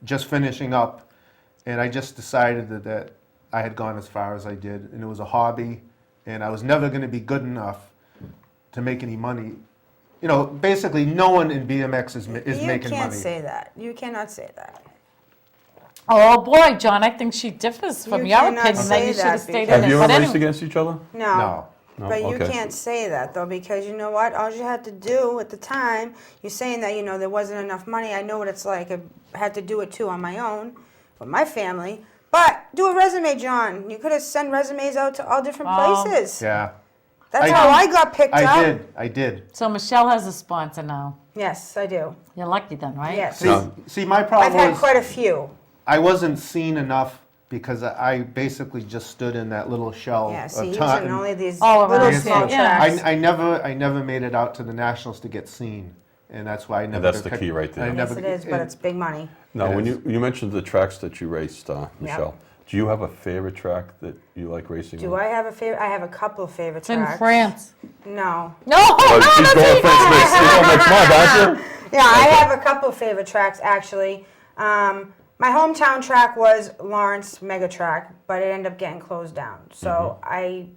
just finishing up, and I just decided that I had gone as far as I did. And it was a hobby, and I was never going to be good enough to make any money. Basically, no one in BMX is making money. You can't say that. You cannot say that. Oh, boy, John, I think she differs from You your cannot opinion that say you should that have stayed because- in Have it. you But ever raced anyway, against each other? No. No, But you okay. can't say that, though, because you know what? All you had to do at the time, you're saying that, there wasn't enough money. I know what it's like. I had to do it, too, on my own with my family. But do a resume, John. You could have sent resumes out to all different places. Yeah, That's I how did. I got picked up. I did. so Michelle has a sponsor now. Yes, I do. You're lucky then, right? Yes. See, my I've problem had was quite a few. I wasn't seen enough because I basically just stood in that little shell Yeah, of see, he's Taunton. in only these Oh, little around, small yeah. tracks. I never made it out to the nationals to get seen, and that's why I never. that's the key right there. I Yes, never- it is, but it's big money. Now, It when is. you mentioned the tracks that you raced, Michelle, do you have a favorite track that you like racing Do on? I have a favorite? I have a couple of favorite It's in tracks. France. No. No, Oh, no, she's that's going even- France next, she's going next month, aren't you? Yeah, I have a couple of favorite tracks actually. My hometown track was Lawrence Mega Track, but it ended up getting closed down. So I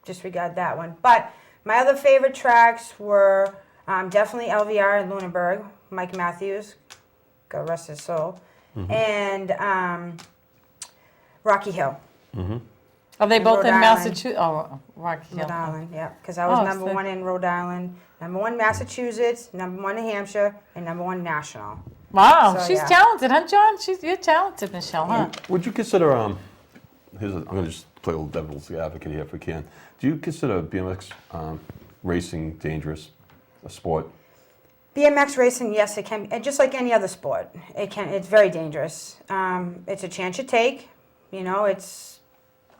disregard that one. But my other favorite tracks were definitely LVR in Lunenburg, Mike Matthews, God rest his soul, and Rocky Hill. Are they both Rhode in Island. Massachusetts? Oh, Rocky Hill. Rhode Island, yeah, because I was Oh, number so- one in Rhode Island, number one Massachusetts, number one New Hampshire, and number one national. Wow, So, she's yeah. talented, huh, John? You're talented, Michelle, huh? Would you consider, I'm going to just play a little devil's advocate here if we can. Do you consider BMX racing dangerous, a sport? BMX racing, yes, it can be, just like any other sport. It's very dangerous. It's a chance you take. You know, it's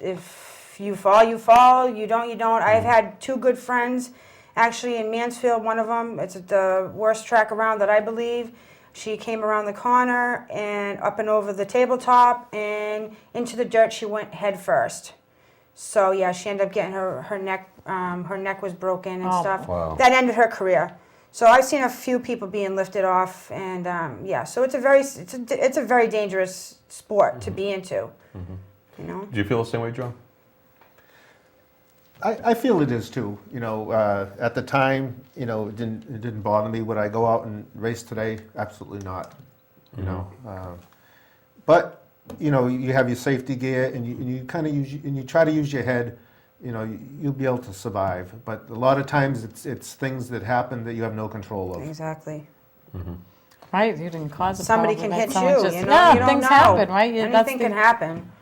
if you fall, you fall. You don't, you don't. I've had two good friends, actually in Mansfield. One of them, it's the worst track around that I believe. She came around the corner and up and over the tabletop and into the dirt. She went head first. So yeah, she ended up getting her neck was broken and Oh, stuff. wow. That ended her career. So I've seen a few people being lifted off, and yeah, so it's a very dangerous sport to be into. You know. Do you feel the same way, John? I feel it is too. You know, at the time, you know, it didn't bother me. Would I go out and race today? Absolutely not. You know, but you know, you have your safety gear, and you kind of use and you try to use your head. You know, you'll be able to survive. But a lot of times, it's things that happen that you have no control of. Exactly. Right, you didn't cause a Somebody problem, can right? hit Someone you. just- You know, yeah, you don't things know. happen, right? Yeah, that's Anything the- can happen.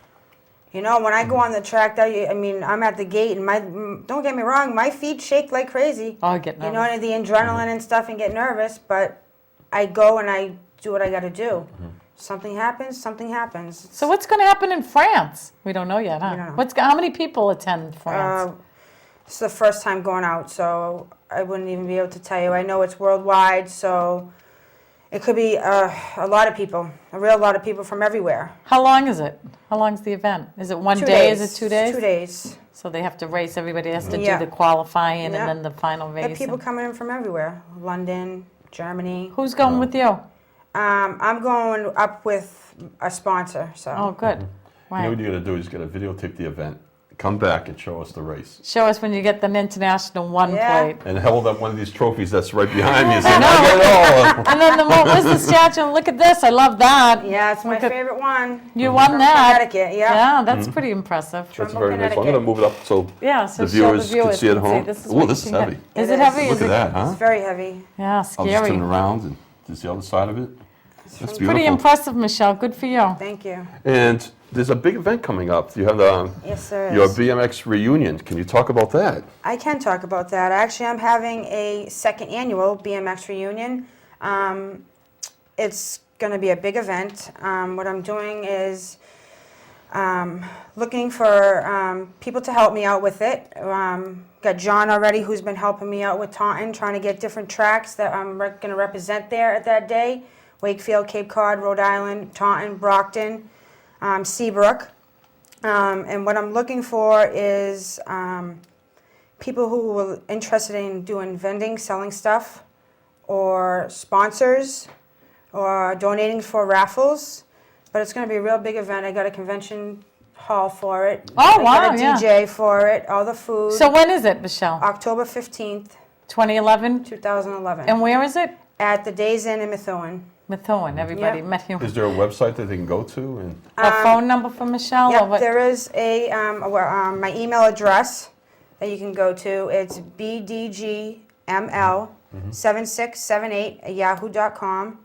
You know, when I go on the track, I mean, I'm at the gate, and don't get me wrong, my feet shake like crazy. Oh, I get You nervous. know, the adrenaline and stuff, and get nervous. But I go and I do what I got to do. Something happens. Something happens. So what's going to happen in France? We don't know yet, huh? We don't know. How many people attend France? It's the first time going out, so I wouldn't even be able to tell you. I know it's worldwide, so it could be a lot of people, a real lot of people from everywhere. How long is it? How long's the event? Is it one 2 day? days. Is it 2 days? 2 days. So they have to race. Everybody has to Yeah. do the qualifying Yeah. and then the final There are race. people and- coming in from everywhere. London, Germany. Who's going with you? I'm going up with a sponsor, so. Oh, good. You know Right. what you got to do is you got to videotape the event, come back and show us the race. Show us when you get the international one Yeah. plate. And hold up one of these trophies that's right behind me and say, I got it all. And then what was the statue? Look at this. I love that. Yeah, it's my Look at- favorite one. You won From that. Connecticut, yeah. Yeah, that's pretty impressive. That's Trumbull, very nice. Well, I'm going to move it up so Yeah, so the show viewers can see at home. This is Ooh, what this you is can heavy. get. Is It it is. heavy? Look Is at it- that, huh? It's very heavy. Yeah, I'll just scary. turn around and just the other side of it. That's Pretty beautiful. impressive, Michelle. Good for you. Thank you. And there's a big event coming up. You have Yes, there your is. BMX reunion. Can you talk about that? I can talk about that. Actually, I'm having a second annual BMX reunion. It's going to be a big event. What I'm doing is looking for people to help me out with it. Got John already, who's been helping me out with Taunton, trying to get different tracks that I'm going to represent there at that day. Wakefield, Cape Cod, Rhode Island, Taunton, Brockton, Seabrook. And what I'm looking for is people who are interested in doing vending, selling stuff, or sponsors, or donating for raffles. But it's going to be a real big event. I got a convention hall for it. Oh, I wow, got a yeah. DJ for it, all the food. So when is it, Michelle? October 15th, 2011? 2011. And where is it? At the Days Inn in Methuen. Methuen. Everybody Yep. met you. Is there a website that they can go to? And A phone number for Michelle? or Yep, what? there is my email address that you can go to. It's bdgml7678@yahoo.com,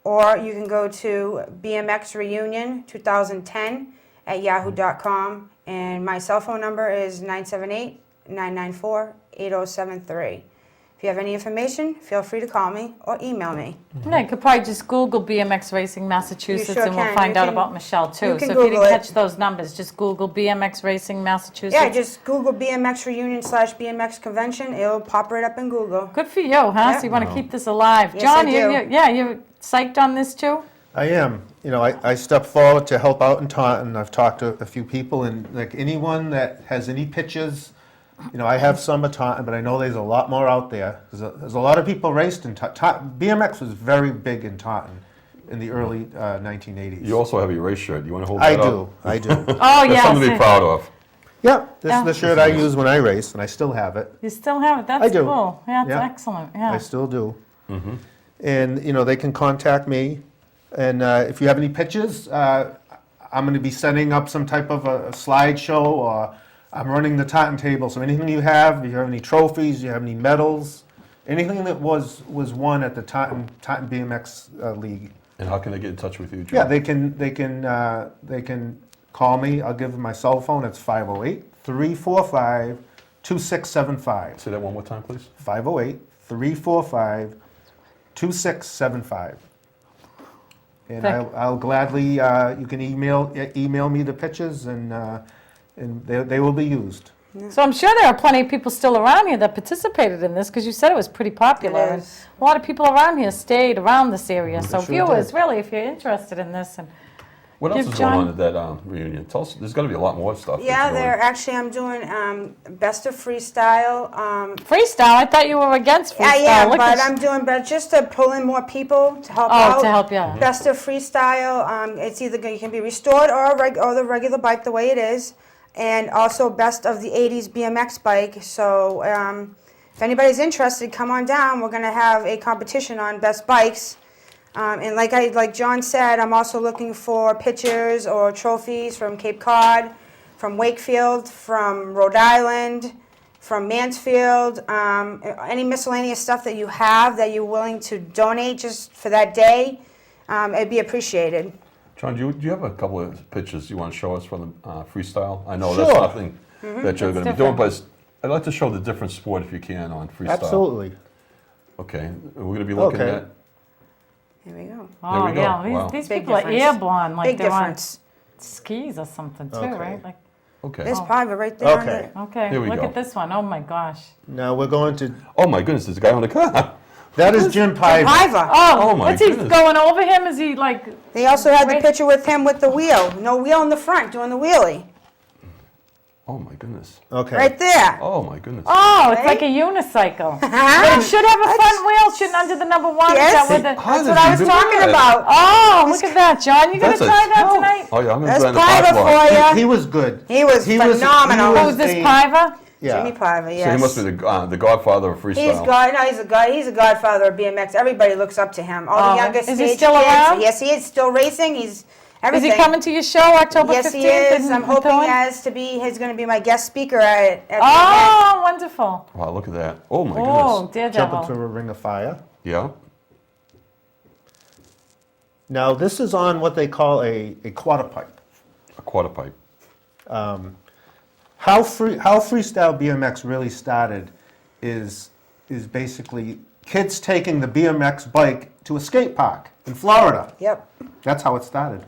or you can go to BMX Reunion 2010 at yahoo.com, and my cell phone number is 978-994-8073. If you have any information, feel free to call me or email me. Yeah, you could probably just Google BMX Racing Massachusetts sure and we'll can. find You out can- about Michelle too. you can So if you Google didn't it. catch those numbers, just Google BMX Racing Massachusetts. Yeah, just Google BMX reunion / BMX convention. It'll pop right up in Google. Good for you, huh? Yeah. So you want to keep this alive. Yes, John, I you, do. you're psyched on this too? I am. You know, I stepped forward to help out in Taunton. I've talked to a few people, and like anyone that has any pictures, you know, I have some at Taunton, but I know there's a lot more out there. There's a lot of people raced in Taunton. BMX was very big in Taunton in the early 1980s. You also have your race shirt. You want to hold I that do. up? I do. Oh, That's yeah. something to be proud of. Yeah, this Yeah. is the shirt I use when I race, and I still have it. You still have it? That's I do. cool. Yeah, it's Yeah. excellent. Yeah. I still do. And, you know, they can contact me. And if you have any pictures, I'm going to be setting up some type of a slideshow, or I'm running the Taunton table. So anything you have, if you have any trophies, you have any medals, anything that was won at the Taunton BMX League. And how can they get in touch with you, John? Yeah, they can call me. I'll give them my cell phone. It's 508-345-2675. Say that one more time, please. 508-345-2675. And Vic. I'll gladly, you can email me the pictures, and they will be used. So I'm sure there are plenty of people still around here that participated in this because you said it was pretty popular. It And is. a lot of people around here stayed around this area. So sure viewers, did. really, if you're interested in this, and What else Give is going John- on at that reunion? Tell us. There's got to be a lot more stuff. Yeah, that's I'm doing best of freestyle. freestyle, I thought you were against freestyle. Yeah, Look but at I'm doing better just to pull in more people to help Oh, out. to help you. Best of freestyle. It's either you can be restored or the regular bike the way it is, and also best of the '80s BMX bike. So if anybody's interested, come on down. We're gonna have a competition on best bikes. And like John said, I'm also looking for pictures or trophies from Cape Cod, from Wakefield, from Rhode Island, from Mansfield, any miscellaneous stuff that you have that you're willing to donate just for that day, it'd be appreciated. John, do you have a couple of pictures you want to show us from the freestyle? I know Sure. that's nothing that you're That's going to be doing, different. but I'd like to show the different sport if you can on freestyle. Absolutely. Okay, we're going to be looking Okay. at. Here we go. Oh, There we go. yeah. Wow. These Big people are difference. airborne, like Big they're difference. on skis or something, too, Okay. right? Like, Okay. There's private right there. on Okay. the- okay, Here we look go. at this one. Oh, my gosh. Now we're going to. Oh my goodness, there's a guy on the car. That is Jim Piver. Piver. Oh, Oh, my what's he goodness. going over him? Is he like, They also had the Right. picture with him with the wheel. No wheel in the front, doing the wheelie. Oh my goodness. Okay. Right there. Oh my goodness. oh, it's Right? like a unicycle. But it should have a front wheel, shouldn't under the number one. Yes. Is that what the, How That's does what I he was do talking that? about. oh, look at that, John. You going to That's a- try that tonight? Oh yeah, I'm going to That's try in the Piver parking lot. for ya. He was good. He was phenomenal. Who's this, Piver? Yeah. Jimmy Piver, yes. So he must be the godfather of freestyle. He's a godfather of BMX. Everybody looks up to him. All Oh, the younger is he stage still kids. around? Yes, he is still racing. He's Is everything. he coming to your show October 15th? Yes, he is. in I'm hoping Taunton? he's going to be my guest speaker at the event. Oh, wonderful. Wow, look at that. Oh my Oh, goodness. Jump Daredevil. into a ring of fire. Yeah. Now this is on what they call a quarter pipe. A quarter pipe. How freestyle BMX really started is basically kids taking the BMX bike to a skate park in Florida. Yep. That's how it started.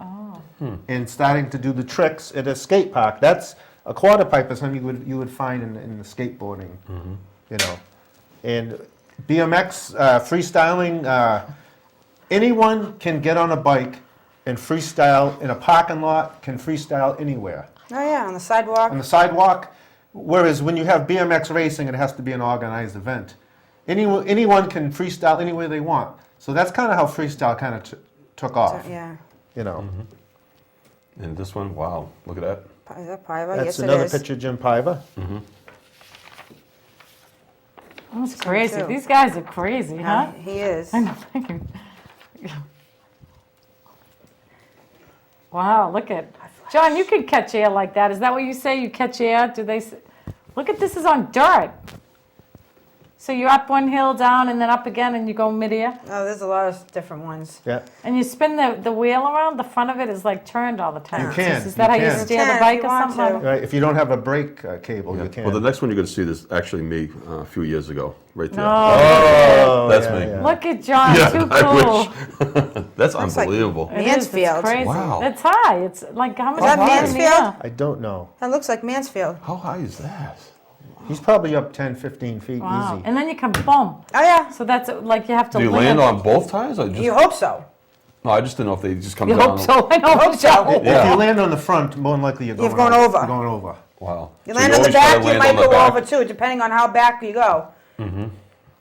And starting to do the tricks at a skate park. That's a quarter pipe is something you would find in the skateboarding, you know. And BMX freestyling, anyone can get on a bike and freestyle in a parking lot. Can freestyle anywhere Oh yeah, on the sidewalk. on the sidewalk. Whereas when you have BMX racing, it has to be an organized event. Anyone can freestyle anywhere they want. So that's kind of how freestyle kind of took off. Yeah. You know, And this one, wow, look at that. Is that Piver? that's Yes, another it is. picture of Jim Piver. That's crazy. too. These guys are crazy, huh? He is. I'm thinking. Wow, look at John. You can catch air like that. Is that what you say? You catch air? Do they? Look at this is on dirt. So you're up one hill, down, and then up again, and you go mid-air? Oh, there's a lot of different ones. Yeah. And you spin the wheel around, the front of it is like turned all the time. You can, Is that you how you can. steer You the can bike if or you want something? to. Right, if you don't have a brake cable, you can. Well, the next one you're going to see is actually me a few years ago, right there. Oh, That's yeah, me. yeah. look at John, Yeah, too I cool. That's Looks like- unbelievable. It is, it's Mansfield. crazy. Wow. It's high. It's like how much that higher in the Mansfield? air? I don't know. That looks like Mansfield. How high is that? He's probably up 10, 15 feet Wow. easy. And then you come boom. Oh, yeah. So that's like you have to Do you land. land on both tires? Or just, You hope so. no, I just didn't know if they just come You down. hope so. I know. hope so. so. Yeah. If you land on the front, more than likely you're going, You've gone over. You're going over. Wow. You So land on the always try to back, you land might on the go back. over too, depending on how back you go.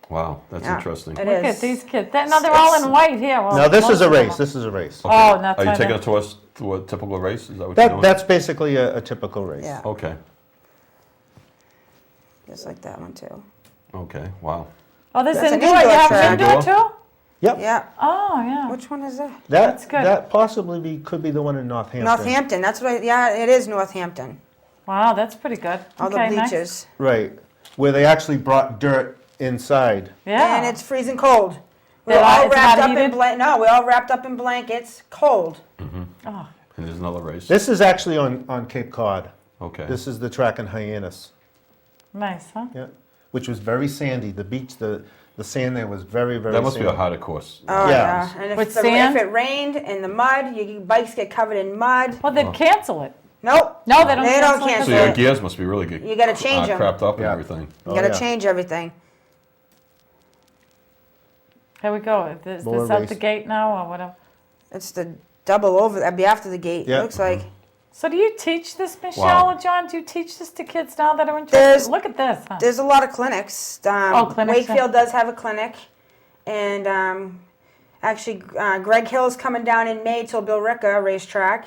Wow, that's Yeah, interesting. It Look is. at these kids. No, they're all in white here. Well, Now, this most is a of them race. are. This is a race. Oh, that's Are you why taking they're- it to us to a typical race? Is that what you're doing? That's basically a typical race. Yeah. Okay. Just like that one too. Okay. Wow. Oh, this That's an indoor. You indoor have track. indoor too? Yep. Yeah. Oh, yeah. Which one is that? That's good. That possibly could be the one in Northampton. Northampton. That's what. Yeah, it is Northampton. Wow, that's pretty good. All Okay, the nice. bleachers. Right, where they actually brought dirt inside. Yeah. And it's freezing cold. We're They're not- all it's wrapped not up in heated? No, we're all wrapped up in blankets. Cold. Oh, And there's another race. This is actually on Cape Cod. Okay. This is the track in Hyannis. nice, huh? Yeah, which was very sandy. The beach, the sand there was very, very That must sandy. be a harder course. Oh Yeah. yeah. And With if sand? it rained in the mud, your bikes get covered in mud. Well, they'd cancel it. Nope. No, they don't They cancel don't it. cancel So it. your gears must be really good. You gotta change 'em. Crapped up and Yeah. everything. You gotta yeah. change everything. Here we go. Is More this out race. the gate now or whatever? It's the double over. That'd be after the gate. Yeah. It looks like. So do you teach this, Michelle Wow. or John? Do you teach this to kids now that are interested? There's- Look at this, huh? There's a lot of clinics. Clinics, yeah. Wakefield does have a clinic, and actually, Greg Hill's coming down in May to Billerica racetrack,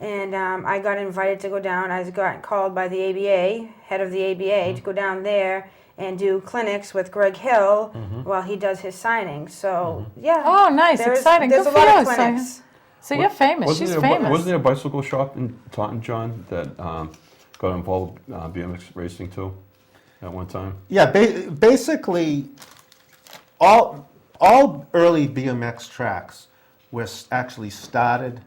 and I got invited to go down. I got called by the ABA, head of the ABA, to go down there and do clinics with Greg Hill while he does his signing. So yeah. Oh, nice, exciting. There's Good a lot for of you. So- clinics. So you're famous. She's famous. Wasn't there a bicycle shop in Taunton, John, that got involved BMX racing too at one time? Yeah, basically, all early BMX tracks were actually started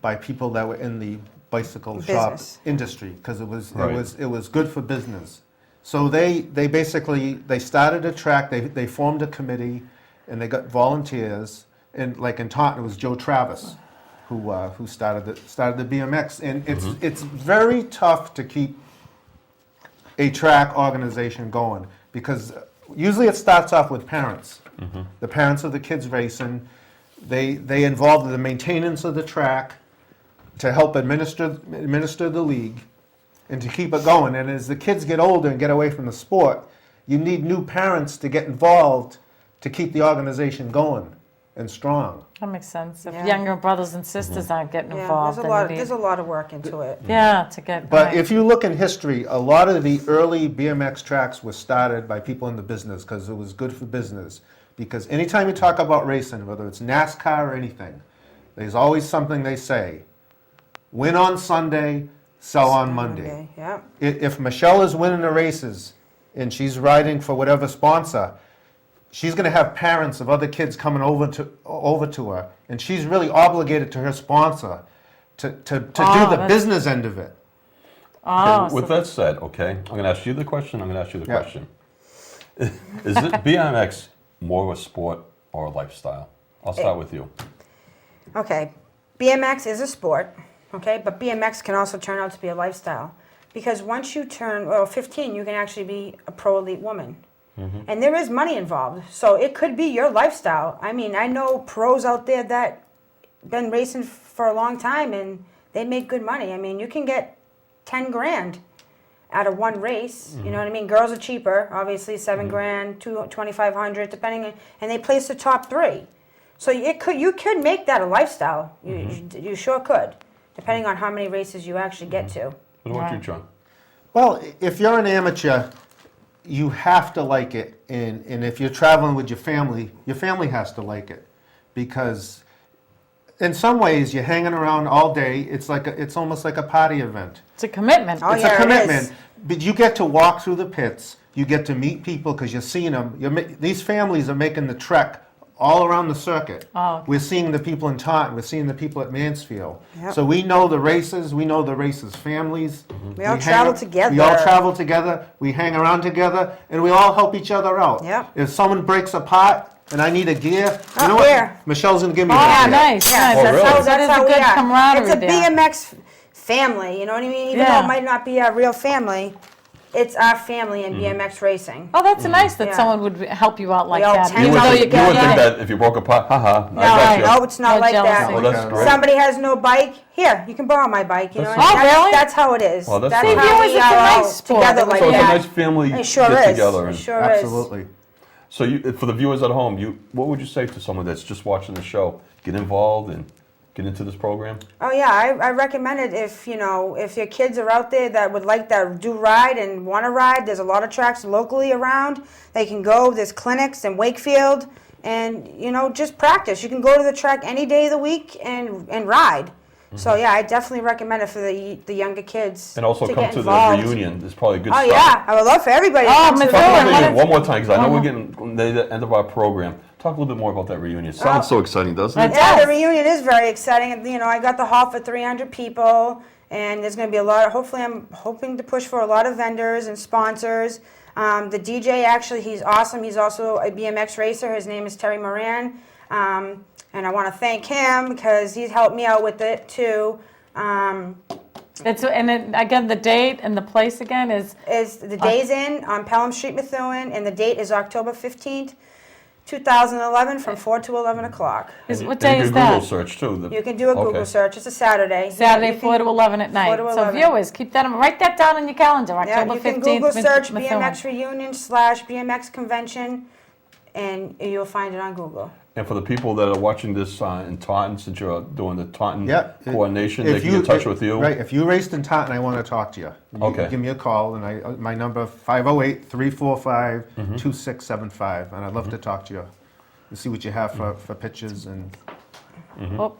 by people that were in the bicycle shop Business. industry because it was Right. it was good for business. So they basically started a track. They formed a committee, and they got volunteers. And like in Taunton, it was Joe Travis, who started the BMX. And it's very tough to keep a track organization going because usually it starts off with parents. The parents of the kids racing, they involved in the maintenance of the track to help administer the league and to keep it going. And as the kids get older and get away from the sport, you need new parents to get involved to keep the organization going and strong. That makes sense. If Yeah. younger brothers and sisters aren't getting Yeah, involved, there's a lot of work into it. yeah, to get. But right. if you look in history, a lot of the early BMX tracks were started by people in the business because it was good for business. Because anytime you talk about racing, whether it's NASCAR or anything, there's always something they say. Win on Sunday, sell on Monday. Yeah. If Michelle is winning the races and she's riding for whatever sponsor, she's going to have parents of other kids coming over to her, and she's really obligated to her sponsor to do the that's- business end of it. Oh, With so that said, okay, I'm going to ask you the question. I'm going to ask you the Yeah. question. Is it BMX more of a sport or a lifestyle? I'll start with you. Okay, BMX is a sport, okay, but BMX can also turn out to be a lifestyle. Because once you turn, 15, you can actually be a pro elite woman. And there is money involved. So it could be your lifestyle. I mean, I know pros out there that been racing for a long time and they make good money. I mean, you can get 10 grand out of one race. You know what I mean? Girls are cheaper, obviously, 7 grand, 2,500, depending on, and they place the top 3. So you could make that a lifestyle. You sure could, depending on how many races you actually get to. What about you, Right. John? Well, if you're an amateur, you have to like it, and if you're traveling with your family has to like it, because in some ways you're hanging around all day. It's almost like a party event. it's a commitment. Oh, It's yeah, a it commitment, is. but you get to walk through the pits. You get to meet people because you're seeing them. These families are making the trek all around the circuit. Oh, okay. We're seeing the people in Taunton. We're seeing the people at Mansfield. Yep. So we know the races. We know the races' families. We all hang travel out- together. We all travel together. We hang around together, and we all help each other out. Yep. If someone breaks a pot and I need a gear, you Oh, know what? here. Michelle's gonna give me Oh, that gear. nice, Yeah, nice. Oh, that's really? how, That is that's a how we good are. camaraderie It's a there. BMX family, you know what I mean? Even Yeah. though it might not be a real family, it's our family in BMX racing. Oh, that's nice that Yeah. someone would help you out like all that. tend You Even would though to think, you you would can't think get it. that if you broke a pot, haha, No, I got right. you. No, it's not No like jealousy. that. Oh, that's great. Somebody has no bike, here, you can borrow my bike, you know? That's what I mean? nice. Oh, really? That's how it is. Well, that's That's nice. how See, we it's a are all nice sport. together It was like So it's a that. nice family It sure get is. together. It And sure is. Absolutely. so for the viewers at home, what would you say to someone that's just watching the show? Get involved and get into this program? Oh yeah, I recommend it if if your kids are out there that would like that do ride and want to ride. There's a lot of tracks locally around. They can go. There's clinics in Wakefield, and just practice. You can go to the track any day of the week and ride. So yeah, I definitely recommend it for the younger kids. And also to come get to involved. the reunion. It's probably a good Oh start. yeah, I would love for everybody to Oh, come to Miss the Talk about Owen, the what reunion is- one more time, because I know we're getting near the end of our program. Talk a little bit more about that reunion. Sounds so exciting, doesn't it? Yeah, does. the reunion is very exciting. And, I got the hall for 300 people, and there's going to be a lot. Hopefully, I'm hoping to push for a lot of vendors and sponsors. The DJ, actually, he's awesome. He's also a BMX racer. His name is Terry Moran, and I want to thank him because he's helped me out with it too. Again, the date and the place again is The day's in on Pelham Street, Methuen, and the date is October 15th, 2011, from 4 to 11 o'clock. what day you is can that? Google search too. You can do a Google Okay. search. It's a Saturday. Saturday, You can- 4 to 11 at night. 4 to So 11. viewers, write that down on your calendar. Yeah, October you can 15th. Google search Methuen. BMX reunion / BMX convention, and you'll find it on Google. And for the people that are watching this in Taunton, since you're doing the Taunton Yeah. coordination, they can get in touch with you. Right. If you raced in Taunton, I want to talk to you. Okay. Give me a call, and my number 508-345-2675, and I'd love to talk to you and see what you have for pictures and. Oh,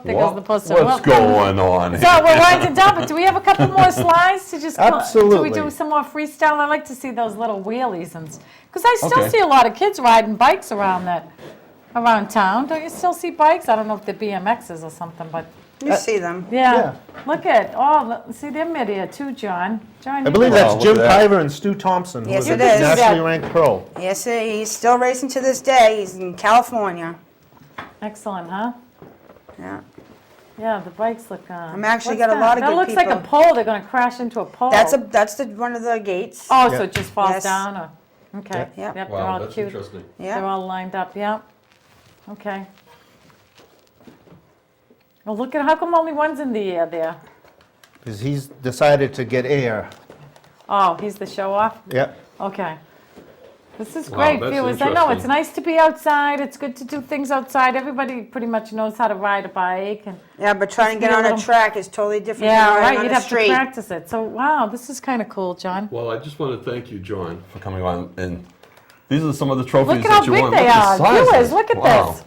there goes the poster. What's going on? So we're winding down, but do we have a couple more slides to just? Absolutely. Do we do some more freestyle? I like to see those little wheelies because I still Okay. see a lot of kids riding bikes around town. Don't you still see bikes? I don't know if they're BMXs or something, but You see them. yeah. Look at see they're mid here too, John. John, I believe that's look Jim at that. Piver and Stu Thompson, who Yes, is a it is. nationally ranked pro. Yes, he's still racing to this day. He's in California. excellent, huh? Yeah. Yeah, the bikes look. I'm actually what's got a lot of that good looks like a people. pole. They're going to crash into a pole. That's one of the gates. Oh, so Yeah. it just falls Yes. down, or okay. Yeah. Yep, they're Wow, all that's cute. interesting. Yeah. They're all lined up, yeah. Okay. Well, look at, how come only one's in the air there? Because he's decided to get air. Oh, he's the show off? Yep. Okay. This is Wow, great, that's viewers. I know, it's interesting. nice to be outside. It's good to do things outside. Everybody pretty much knows how to ride a bike. And Yeah, but trying to get be a on a little- track is totally different yeah, than right, riding on you'd the have street. to practice it. So, wow, this is kind of cool, John. Well, I just want to thank you, John, for coming on. And these are some of the trophies Look at how that you big won. they Look at are. the sizes. Viewers, look at Wow. this.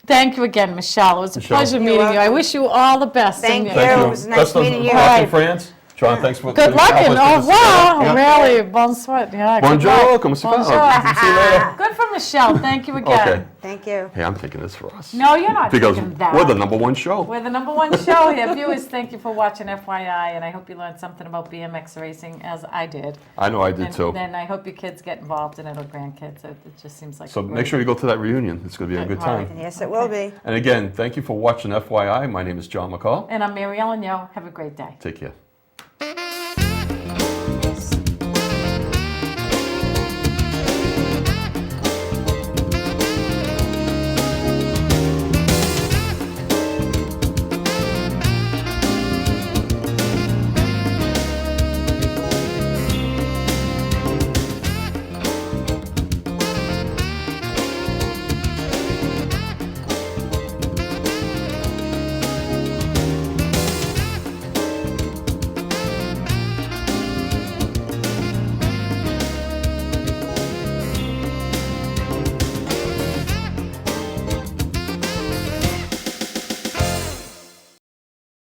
Thank you again, Michelle. It was a Michelle. pleasure You're meeting you. I welcome. wish you all the best. Thank And- you. Thank It you. was nice Best of meeting you. luck in Right. France. John, thanks for Good luck helping and us put this wow, together. really, bon sweat. Yeah, good Bonjour, luck. comment ça va? Bonjour. See you later. Good for Michelle. Thank you again. Okay. Thank you. Hey, I'm thinking this for us. No, you're not Because thinking that. we're the #1 show. We're the #1 show here. Viewers, thank you for watching FYI, and I hope you learned something about BMX racing, as I did. I know I did And too. then I hope your kids get involved in it, or grandkids. It just seems like So a make great- sure you go to that reunion. It's going to be a good Right. time. Yes, it will be. And again, thank you for watching FYI. My name is John McCaul. And I'm Mary Ellen Yo. Have a great day. Take care.